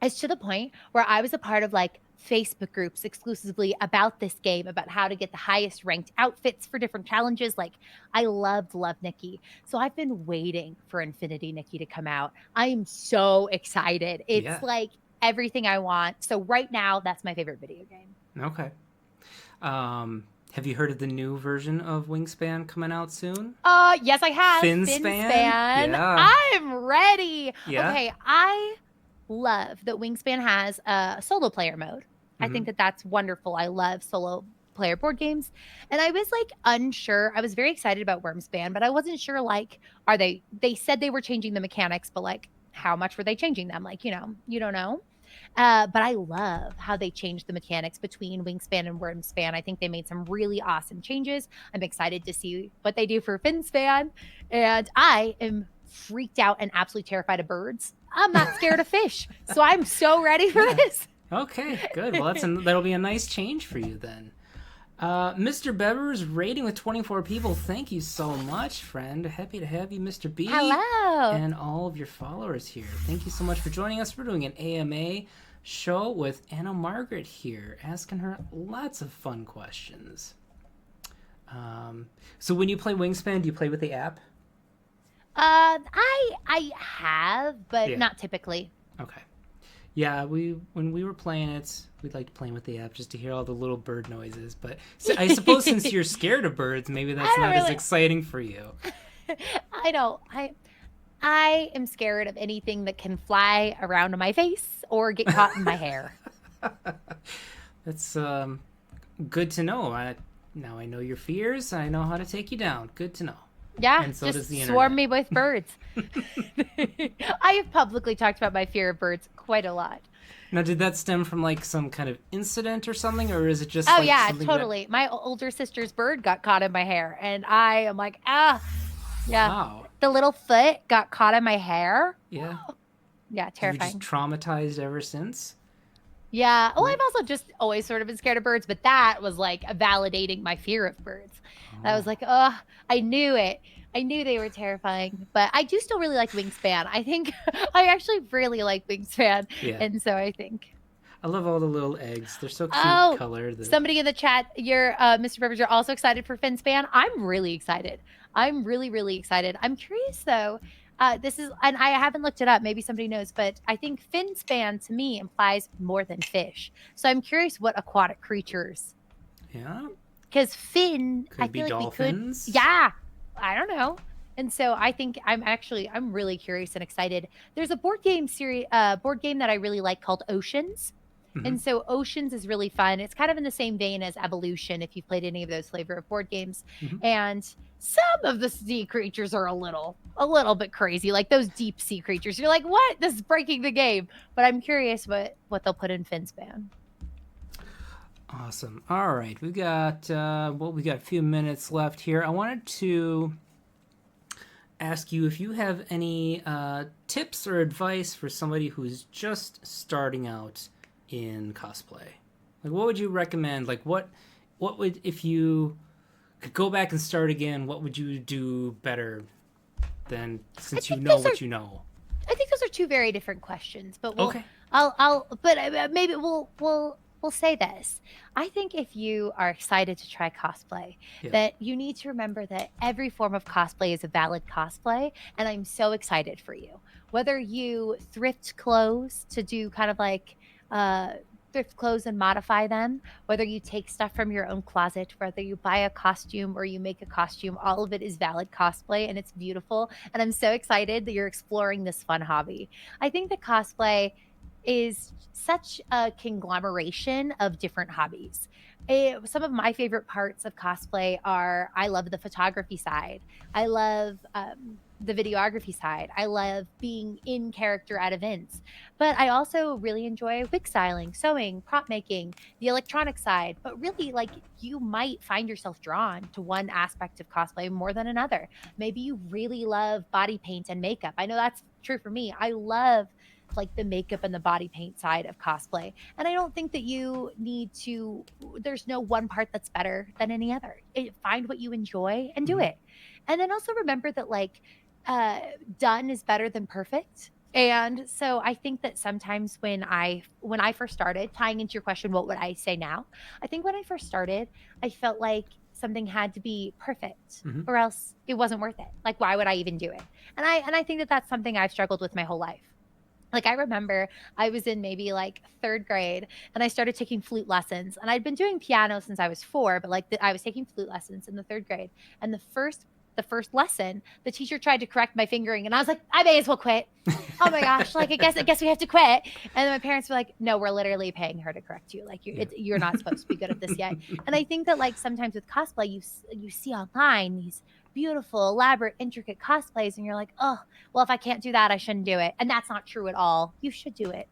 It's to the point where I was a part of like Facebook groups exclusively about this game, about how to get the highest ranked outfits for different challenges. Like, I love Nikki. So I've been waiting for Infinity Nikki to come out. I am so excited. It's Yeah. like everything I want. So right now, that's my favorite video game. Okay. Have you heard of the new version of Wingspan coming out soon? Yes, I have. Finspan? Finspan. Yeah. I'm ready. Yeah. Okay, I love that Wingspan has a solo player mode. I Mm-hmm. think that that's wonderful. I love solo player board games. And I was like unsure. I was very excited about Wormspan, but I wasn't sure like are they said they were changing the mechanics, but like how much were they changing them? Like, you don't know. But I love how they changed the mechanics between Wingspan and Wormspan. I think they made some really awesome changes. I'm excited to see what they do for Finspan. And I am freaked out and absolutely terrified of birds. I'm not scared of fish. So I'm so ready for Yeah. this. Okay, good. Well, that'll be a nice change for you then. Mr. Bever's rating with 24 people. Thank you so much, friend. Happy to have you, Mr. B. Hello. And all of your followers here. Thank you so much for joining us. We're doing an AMA show with Anna Margaret here, asking her lots of fun questions. So when you play Wingspan, do you play with the app? I have, but not typically. Okay. Yeah, when we were playing it, we liked playing with the app just to hear all the little bird noises. But I suppose since you're scared of birds, maybe that's not as exciting for you. I don't. I am scared of anything that can fly around my face or get caught in my hair. That's good to know. Now I know your fears. I know how to take you down. Good to know. Yeah, And so just does the swarm internet. me with birds. I have publicly talked about my fear of birds quite a lot. Now, did that stem from like some kind of incident or something, or is it just? Oh like yeah, something totally. My older sister's bird got caught in my hair, and I am like, yeah. Wow. The little foot got caught in my hair. Yeah. Yeah, You terrifying. just traumatized ever since? Yeah. Well, I've also just always sort of been scared of birds, but that was like validating my fear of birds. And I was like, oh, I knew it. I knew they were terrifying, but I do still really like Wingspan. I think I actually really like Wingspan. Yeah. And so I think. I love all the little eggs. They're so cute colored. Somebody in the chat, Mr. Peppers, you're also excited for Finspan. I'm really excited. I'm really, really excited. I'm curious though. And I haven't looked it up. Maybe somebody knows, but I think Finspan to me implies more than fish. So I'm curious what aquatic creatures. Yeah. Because fin, Could I be feel like dolphins. we could. Yeah. I don't know. And so I think I'm really curious and excited. There's a board game that I really like called Oceans. Mm-hmm. And so Oceans is really fun. It's kind of in the same vein as Evolution, if you've played any of those flavor of board games. Mm-hmm. And some of the sea creatures are a little bit crazy, like those deep sea creatures. You're like, what? This is breaking the game. But I'm curious what they'll put in Finspan. Awesome. All right, we got a few minutes left here. I wanted to ask you if you have any tips or advice for somebody who's just starting out in cosplay. Like, what would you recommend? Like, what would, if you could go back and start again, what would you do better than, since you know what you know? I think those are two very different questions, but okay. Maybe we'll say this. I think if you are excited to try cosplay, that you need to remember that every form of cosplay is a valid cosplay, and I'm so excited for you. Whether you thrift clothes to do kind of like thrift clothes and modify them, whether you take stuff from your own closet, whether you buy a costume or you make a costume, all of it is valid cosplay, and it's beautiful. And I'm so excited that you're exploring this fun hobby. I think that cosplay is such a conglomeration of different hobbies. Some of my favorite parts of cosplay are I love the photography side. I love the videography side. I love being in character at events. But I also really enjoy wig styling, sewing, prop making, the electronic side. But really, like, you might find yourself drawn to one aspect of cosplay more than another. Maybe you really love body paint and makeup. I know that's true for me. I love like the makeup and the body paint side of cosplay. And I don't think that you need to, there's no one part that's better than any other. Find what you enjoy and do it. And then also remember that like done is better than perfect. And so I think that sometimes when I first started, tying into your question, what would I say now? I think when I first started, I felt like something had to be perfect Hmm. or else it wasn't worth it. Like why would I even do it? And I think that that's something I've struggled with my whole life. Like I remember I was in maybe like 3rd grade and I started taking flute lessons. And I'd been doing piano since I was 4, but like I was taking flute lessons in the 3rd grade. And the first lesson, the teacher tried to correct my fingering and I was like, I may as well quit. Oh my gosh, like I guess we have to quit. And then my parents were like, no, we're literally paying her to correct you. Like Yeah. you're not supposed to be good at this yet. And I think that like sometimes with cosplay you see online these beautiful, elaborate, intricate cosplays and you're like, "Oh, well, if I can't do that, I shouldn't do it." And that's not true at all. You should do it.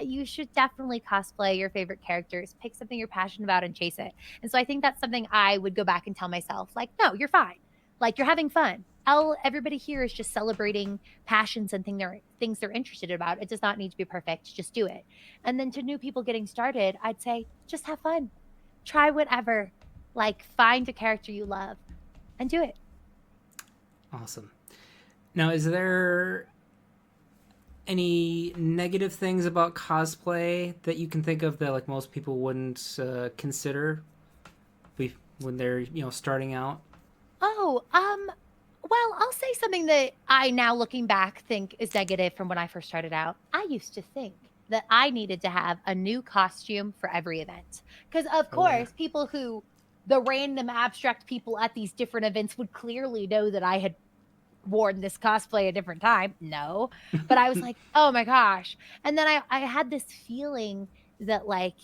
You should definitely cosplay your favorite characters, pick something you're passionate about and chase it. And so I think that's something I would go back and tell myself, like, no, you're fine. Like you're having fun. All everybody here is just celebrating passions and things they're interested about. It does not need to be perfect. Just do it. And then to new people getting started, I'd say just have fun. Try whatever. Like find a character you love and do it. Awesome. Now, is there any negative things about cosplay that you can think of that like most people wouldn't consider when they're starting out? Oh, well, I'll say something that I now looking back think is negative from when I first started out. I used to think that I needed to have a new costume for every event. Because of Oh yeah. course, the random abstract people at these different events would clearly know that I had worn this cosplay a different time. No. But I was like, oh my gosh. And then I had this feeling that like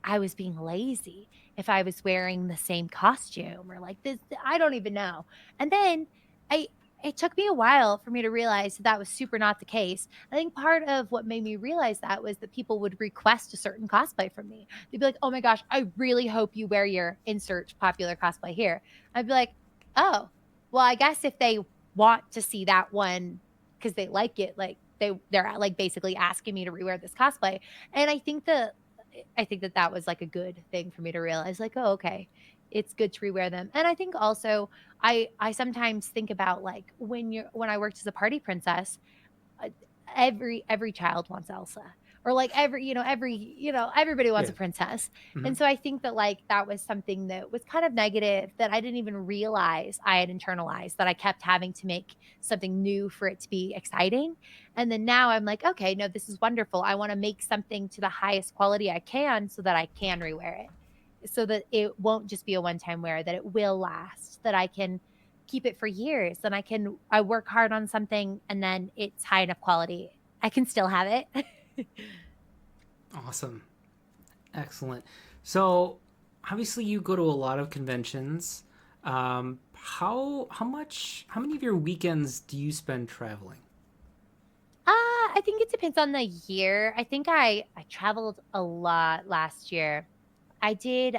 I was being lazy if I was wearing the same costume or like this. I don't even know. And then I, it took me a while for me to realize that that was super not the case. I think part of what made me realize that was that people would request a certain cosplay from me. They'd be like, oh my gosh, I really hope you wear your insert popular cosplay here. I'd be like, oh, well, I guess if they want to see that one because they like it, like they're like basically asking me to rewear this cosplay. And I think that that was like a good thing for me to realize, like, oh, okay, it's good to rewear them. And I think also I sometimes think about like when I worked as a party princess, uh, every child wants Elsa. Or like everybody wants Yeah. a princess. Hmm. And so I think that like that was something that was kind of negative that I didn't even realize I had internalized, that I kept having to make something new for it to be exciting. And then now I'm like, okay, no, this is wonderful. I want to make something to the highest quality I can so that I can rewear it. So that it won't just be a one-time wear, that it will last, that I can keep it for years and I work hard on something and then it's high enough quality. I can still have it. Awesome. Excellent. So, obviously, you go to a lot of conventions. How many of your weekends do you spend traveling? I think it depends on the year. I think I traveled a lot last year. I did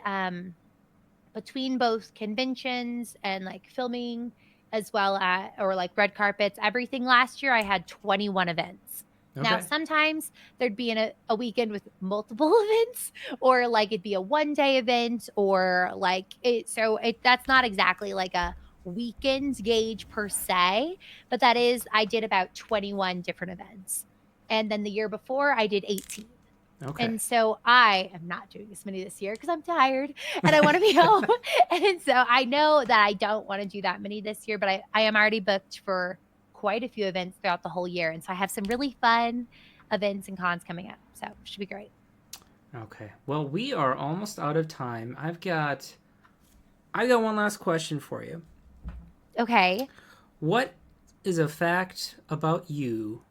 between both conventions and like filming as well as or like red carpets, everything last year I had 21 events. Now, Okay. sometimes there'd be a weekend with multiple events, or like it'd be a 1 day event, or like that's not exactly like a weekend gauge per se, but that is, I did about 21 different events. And then the year before, I did 18. Okay. And so I am not doing as many this year because I'm tired and I want to be home. And so I know that I don't want to do that many this year, but I am already booked for quite a few events throughout the whole year. And so I have some really fun events and cons coming up. So it should be great. Okay. Well, we are almost out of time. I got one last question for you. Okay. What is a fact about you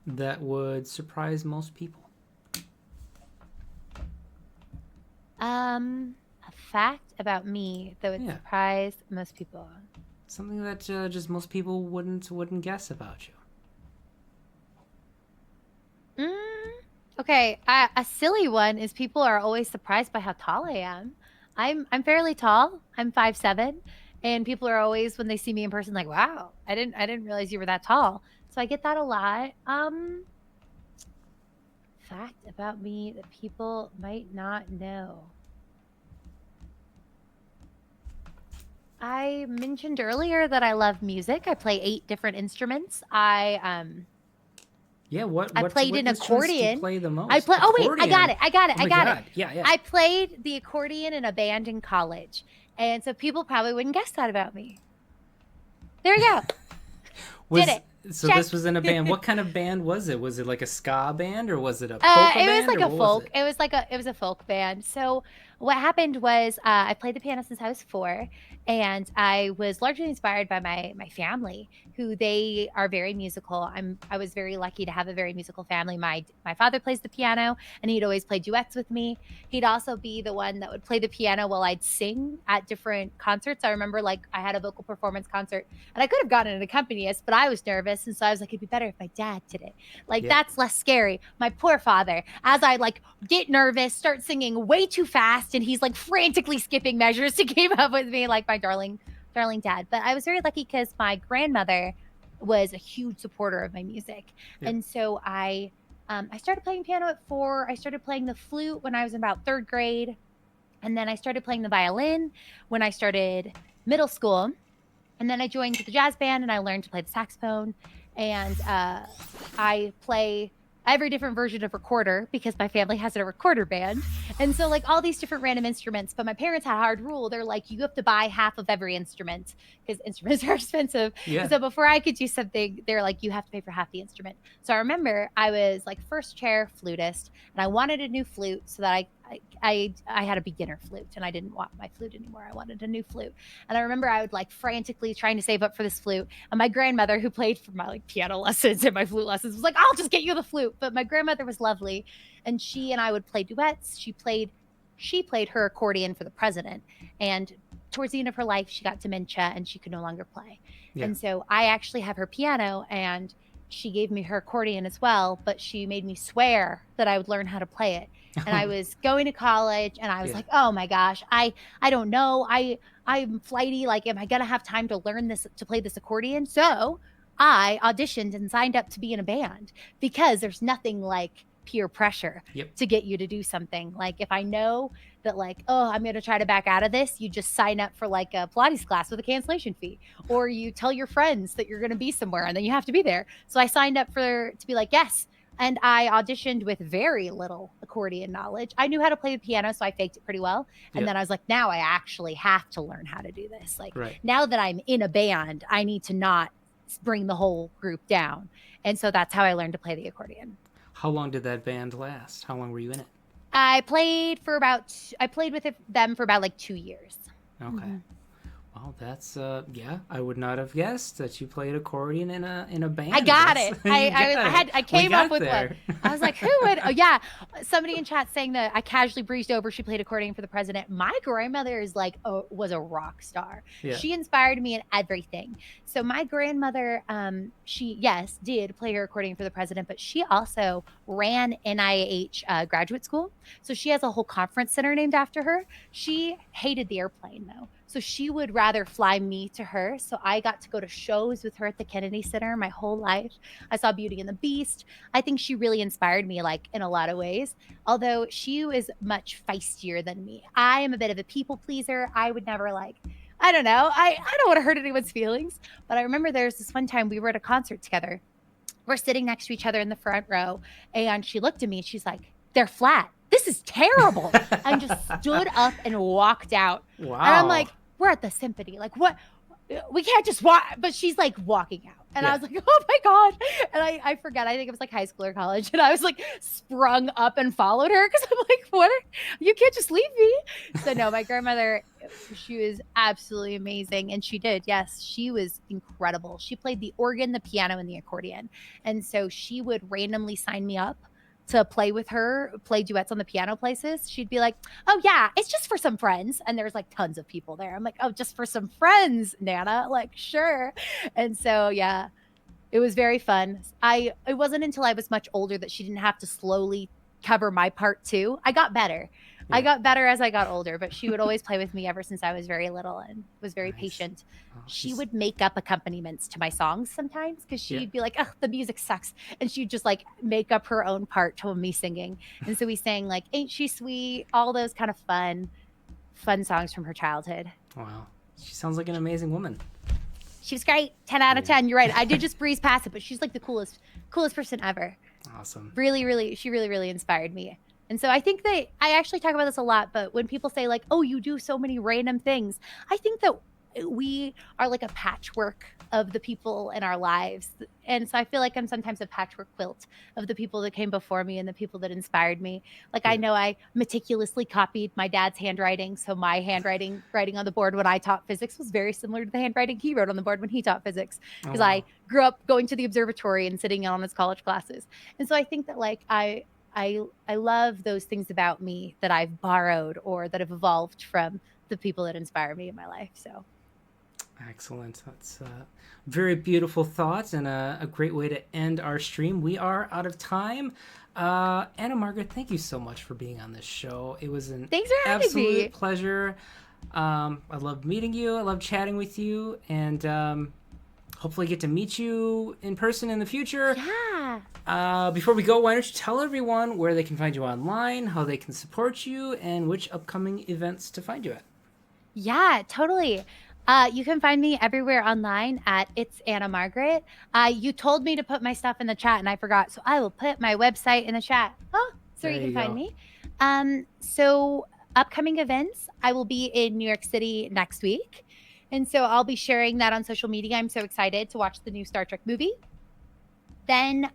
that would surprise most people? A fact about me that would Yeah, surprise most people. something that just most people wouldn't guess about you. Mm, okay, a silly one is people are always surprised by how tall I am. I'm fairly tall. I'm 5'7", and people are always when they see me in person like, "Wow, I didn't realize you were that tall." So I get that a lot. Fact about me that people might not know. I mentioned earlier that I love music. I play 8 different instruments. Yeah, I what played what an instruments do you accordion. play the I most? play. Oh wait, I got Accordion. it. I got it. Oh I my got it. God. Yeah, yeah. I played the accordion in a band in college, and so people probably wouldn't guess that about me. There we go. Did Was it. so Check. this was in a band. What kind of band was it? Was it like a ska band or was it a polka It was band like or a what was folk. it? It was a folk band. So what happened was I played the piano since I was 4, and I was largely inspired by my family, who they are very musical. I was very lucky to have a very musical family. My father plays the piano, and he'd always play duets with me. He'd also be the one that would play the piano while I'd sing at different concerts. I remember like I had a vocal performance concert, and I could have gotten an accompanist, but I was nervous, and so I was like, it'd be better if my dad did it. Like Yeah. that's less scary. My poor father, as I like get nervous, start singing way too fast, and he's like frantically skipping measures to keep up with me, like my darling dad. But I was very lucky because my grandmother was a huge supporter of my music, Yeah. and so I started playing piano at 4. I started playing the flute when I was in about 3rd grade, and then I started playing the violin when I started middle school. And then I joined the jazz band and I learned to play the saxophone. And I play every different version of recorder because my family has a recorder band. And so, like, all these different random instruments. But my parents had a hard rule. They're like, you have to buy half of every instrument because instruments are expensive. And Yeah. so, before I could do something, they're like, you have to pay for half the instrument. So, I remember I was like first chair flutist and I wanted a new flute so that I had a beginner flute and I didn't want my flute anymore. I wanted a new flute. And I remember I would like frantically trying to save up for this flute. And my grandmother, who played for my like piano lessons and my flute lessons, was like, I'll just get you the flute. But my grandmother was lovely. And she and I would play duets. She played her accordion for the president. And towards the end of her life, she got dementia and she could no longer play. Yeah. And so I actually have her piano and she gave me her accordion as well, but she made me swear that I would learn how to play it. And I was going to college and I was Yeah. like, oh my gosh, I don't know. I'm flighty. Like, am I gonna have time to learn this to play this accordion? So I auditioned and signed up to be in a band because there's nothing like peer pressure Yep. to get you to do something. Like if I know that like, oh, I'm gonna try to back out of this, you just sign up for like a Pilates class with a cancellation fee. Or you tell your friends that you're gonna be somewhere and then you have to be there. So I signed up to be like, yes. And I auditioned with very little accordion knowledge. I knew how to play the piano, so I faked it pretty well. And Yeah. then I was like, now I actually have to learn how to do this. Like Right. now that I'm in a band, I need to not bring the whole group down. And so that's how I learned to play the accordion. How long did that band last? How long were you in it? I played with them for about like 2 years. Okay. Mm-hmm. Well, that's yeah. I would not have guessed that you played accordion in a band. I got That's, it. you got it. I We came up got with there. one. I was like, who would? Oh yeah, somebody in chat saying that I casually breezed over. She played accordion for the president. My grandmother is like was a rock star. Yeah. She inspired me in everything. So my grandmother, she yes did play her accordion for the president, but she also ran NIH graduate school. So she has a whole conference center named after her. She hated the airplane though. So she would rather fly me to her. So I got to go to shows with her at the Kennedy Center my whole life. I saw Beauty and the Beast. I think she really inspired me, like in a lot of ways. Although she was much feistier than me. I am a bit of a people pleaser. I would never like, I don't know. I don't want to hurt anyone's feelings. But I remember there was this one time we were at a concert together. We're sitting next to each other in the front row. And she looked at me and she's like, they're flat. This is terrible. And just stood up and walked out. Wow. And I'm like, we're at the symphony. Like, what? We can't just walk. But she's like walking out. And Yeah. I was like, oh my God. And I forget. I think it was like high school or college. And I was like sprung up and followed her because I'm like, what? You can't just leave me. So no, my grandmother, she was absolutely amazing. And she did. Yes, she was incredible. She played the organ, the piano, and the accordion. And so she would randomly sign me up to play with her, play duets on the piano places. She'd be like, oh yeah, it's just for some friends. And there's like tons of people there. I'm like, oh, just for some friends, Nana. Like, sure. And so, yeah, it was very fun. It wasn't until I was much older that she didn't have to slowly cover my part too. I got better. Yeah. I got better as I got older, but she would always play with me ever since I was very little and was very Nice. patient. Oh, She she's- would make up accompaniments to my songs sometimes because she'd be like, oh, the music sucks. And she'd just like make up her own part to me singing. And so we sang like Ain't She Sweet, all those kind of fun songs from her childhood. Wow. She sounds like an amazing woman. She was great. 10 out of Yeah. 10. You're right. I did just breeze past it, but she's like the coolest coolest person ever. Awesome. She really, really inspired me. And so I think that I actually talk about this a lot, but when people say like, "Oh, you do so many random things," I think that we are like a patchwork of the people in our lives. And so I feel like I'm sometimes a patchwork quilt of the people that came before me and the people that inspired me. Like I Yeah. know I meticulously copied my dad's handwriting, so my handwriting writing on the board when I taught physics was very similar to the handwriting he wrote on the board when he taught physics Oh because I wow. grew up going to the observatory and sitting in on his college classes. And so I think that like I love those things about me that I've borrowed or that have evolved from the people that inspire me in my life. So Excellent. That's very beautiful thoughts and a great way to end our stream. We are out of time. Anna Margaret, thank you so much for being on this show. It was an thanks for having absolute me. pleasure. I loved meeting you. I loved chatting with you, and hopefully get to meet you in person in the future. Yeah. Before we go, why don't you tell everyone where they can find you online, how they can support you, and which upcoming events to find you at? Yeah, totally. You can find me everywhere online at It's Anna Margaret. You told me to put my stuff in the chat and I forgot, so I will put my website in the chat. Oh, so There you can you find go. me. So upcoming events, I will be in New York City next week. And so I'll be sharing that on social media. I'm so excited to watch the new Star Trek movie. Then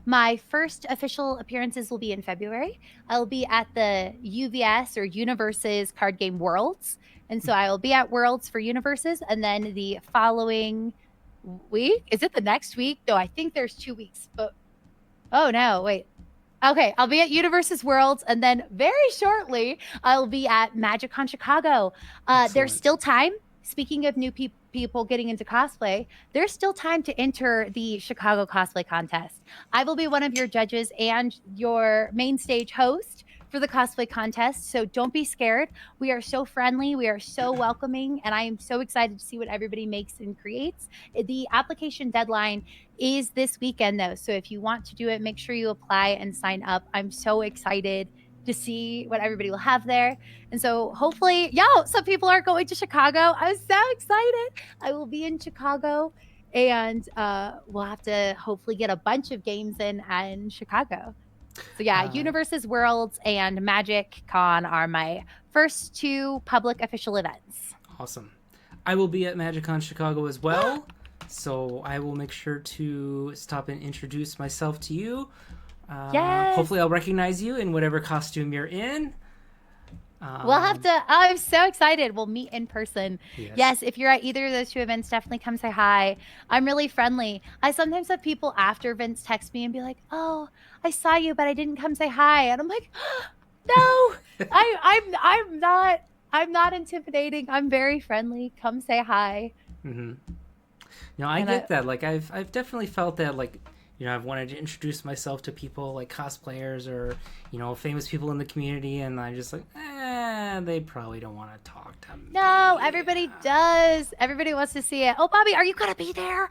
my first official appearances will be in February. I'll be at the UVS or Universes card game Worlds. And so I will be at Worlds for Universes. And then the following week, is it the next week? No, I think there's 2 weeks. But oh no, wait. Okay, I'll be at Universes Worlds, and then very shortly I'll be at MagicCon Chicago. There's Excellent. still time. Speaking of new people getting into cosplay, there's still time to enter the Chicago Cosplay Contest. I will be one of your judges and your main stage host for the cosplay contest. So don't be scared. We are so friendly, we are so welcoming, and I am so excited to see what everybody makes and creates. The application deadline is this weekend though. So if you want to do it, make sure you apply and sign up. I'm so excited to see what everybody will have there. And so hopefully, some people are going to Chicago. I'm so excited. I will be in Chicago and we'll have to hopefully get a bunch of games in Chicago. So yeah, Uh, Universes Worlds and Magic Con are my first two public official events. awesome. I will be at MagicCon Chicago as well, so I will make sure to stop and introduce myself to you. Yes. Hopefully, I'll recognize you in whatever costume you're in. We'll have to. Oh, I'm so excited. We'll meet in person. Yes. Yes, if you're at either of those two events, definitely come say hi. I'm really friendly. I sometimes have people after events text me and be like, "Oh, I saw you, but I didn't come say hi," and I'm like, "No, I'm not intimidating. I'm very friendly. Come say hi." Mm-hmm. No, I And get that. Like, I've definitely felt that. Like, I've wanted to introduce myself to people like cosplayers or famous people in the community, and I'm just like, they probably don't want to talk to me. no, everybody does. Everybody wants to see it. Oh, Bobby, are you gonna be there?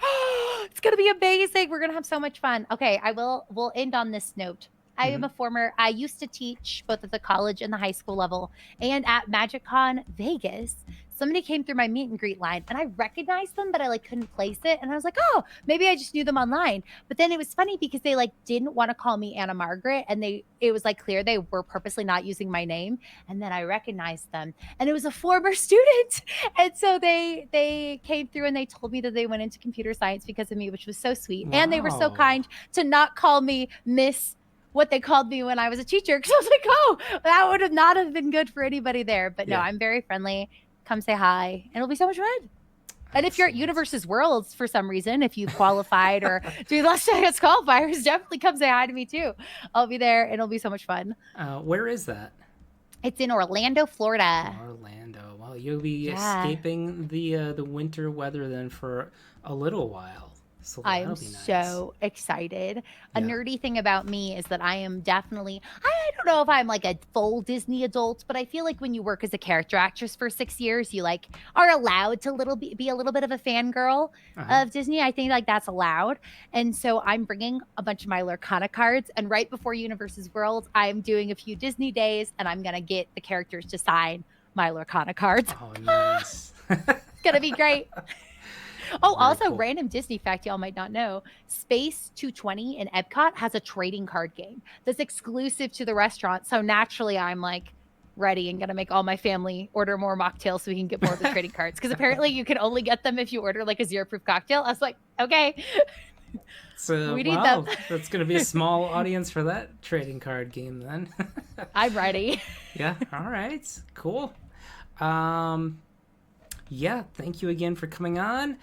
It's gonna be amazing. We're gonna have so much fun. Okay, we'll end on this note. Mm-hmm. I used to teach both at the college and the high school level and at MagicCon Vegas. Somebody came through my meet and greet line and I recognized them, but I like couldn't place it. And I was like, oh, maybe I just knew them online. But then it was funny because they like didn't want to call me Anna Margaret and it was like clear they were purposely not using my name. And then I recognized them and it was a former student. And so they came through and they told me that they went into computer science because of me, which was so sweet. And they were so Wow. kind to not call me Miss what they called me when I was a teacher. Cause I was like, oh, that would have not have been good for anybody there. But no, Yeah. I'm very friendly. Come say hi. And it'll be so much fun. And if you're at Excellent. Universes Worlds for some reason, if you've qualified or do Las Vegas qualifiers, definitely come say hi to me too. I'll be there and it'll be so much fun. Where is that? It's in Orlando, Florida. Orlando. Well, you'll be Yeah. escaping the winter weather then for a little while. So I that'll am be nice. so excited. A Yeah. nerdy thing about me is that I am definitely, I don't know if I'm like a full Disney adult, but I feel like when you work as a character actress for 6 years, you like are allowed to be a little bit of a fangirl Uh-huh. of Disney. I think like that's allowed. And so I'm bringing a bunch of my Lurkana cards. And right before Universes Worlds, I'm doing a few Disney days and I'm going to get the characters to sign my Lurkana cards. Oh, nice. It's going to be great. Oh, Very also, cool. random Disney fact y'all might not know: Space 220 in Epcot has a trading card game that's exclusive to the restaurant. So naturally, I'm like ready and gonna make all my family order more mocktails so we can get more of the trading cards. Because apparently, you can only get them if you order like a zero proof cocktail. I was like, okay, So, we need them. wow, that's going to be a small audience for that trading card game then. I'm ready. Yeah, all right, cool. Um, yeah, thank you again for coming on.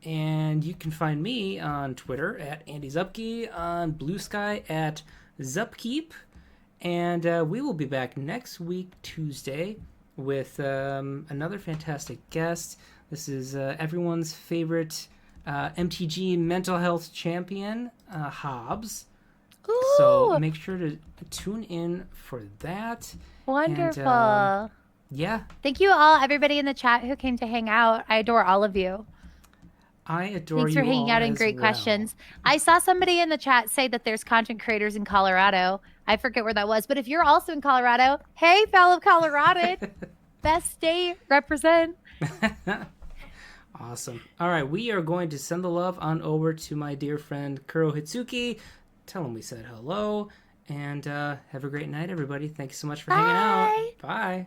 And you can find me on Twitter at Andy Zupke, on Blue Sky at Zupkeep. And we will be back next week, Tuesday, with another fantastic guest. This is everyone's favorite MTG mental health champion, Hobbs. So Ooh, make sure to tune in for that. And wonderful. yeah, Thank you all, everybody in the chat who came to hang out. I adore all of you. I adore Thanks for you hanging all out and as great well. questions. I saw somebody in the chat say that there's content creators in Colorado. I forget where that was, but if you're also in Colorado, hey, fellow Colorado, best state, represent. Awesome. All right, we are going to send the love on over to my dear friend Kuro Hitsuki. Tell him we said hello, and have a great night, everybody. Thanks so much for hanging out. Bye. Bye.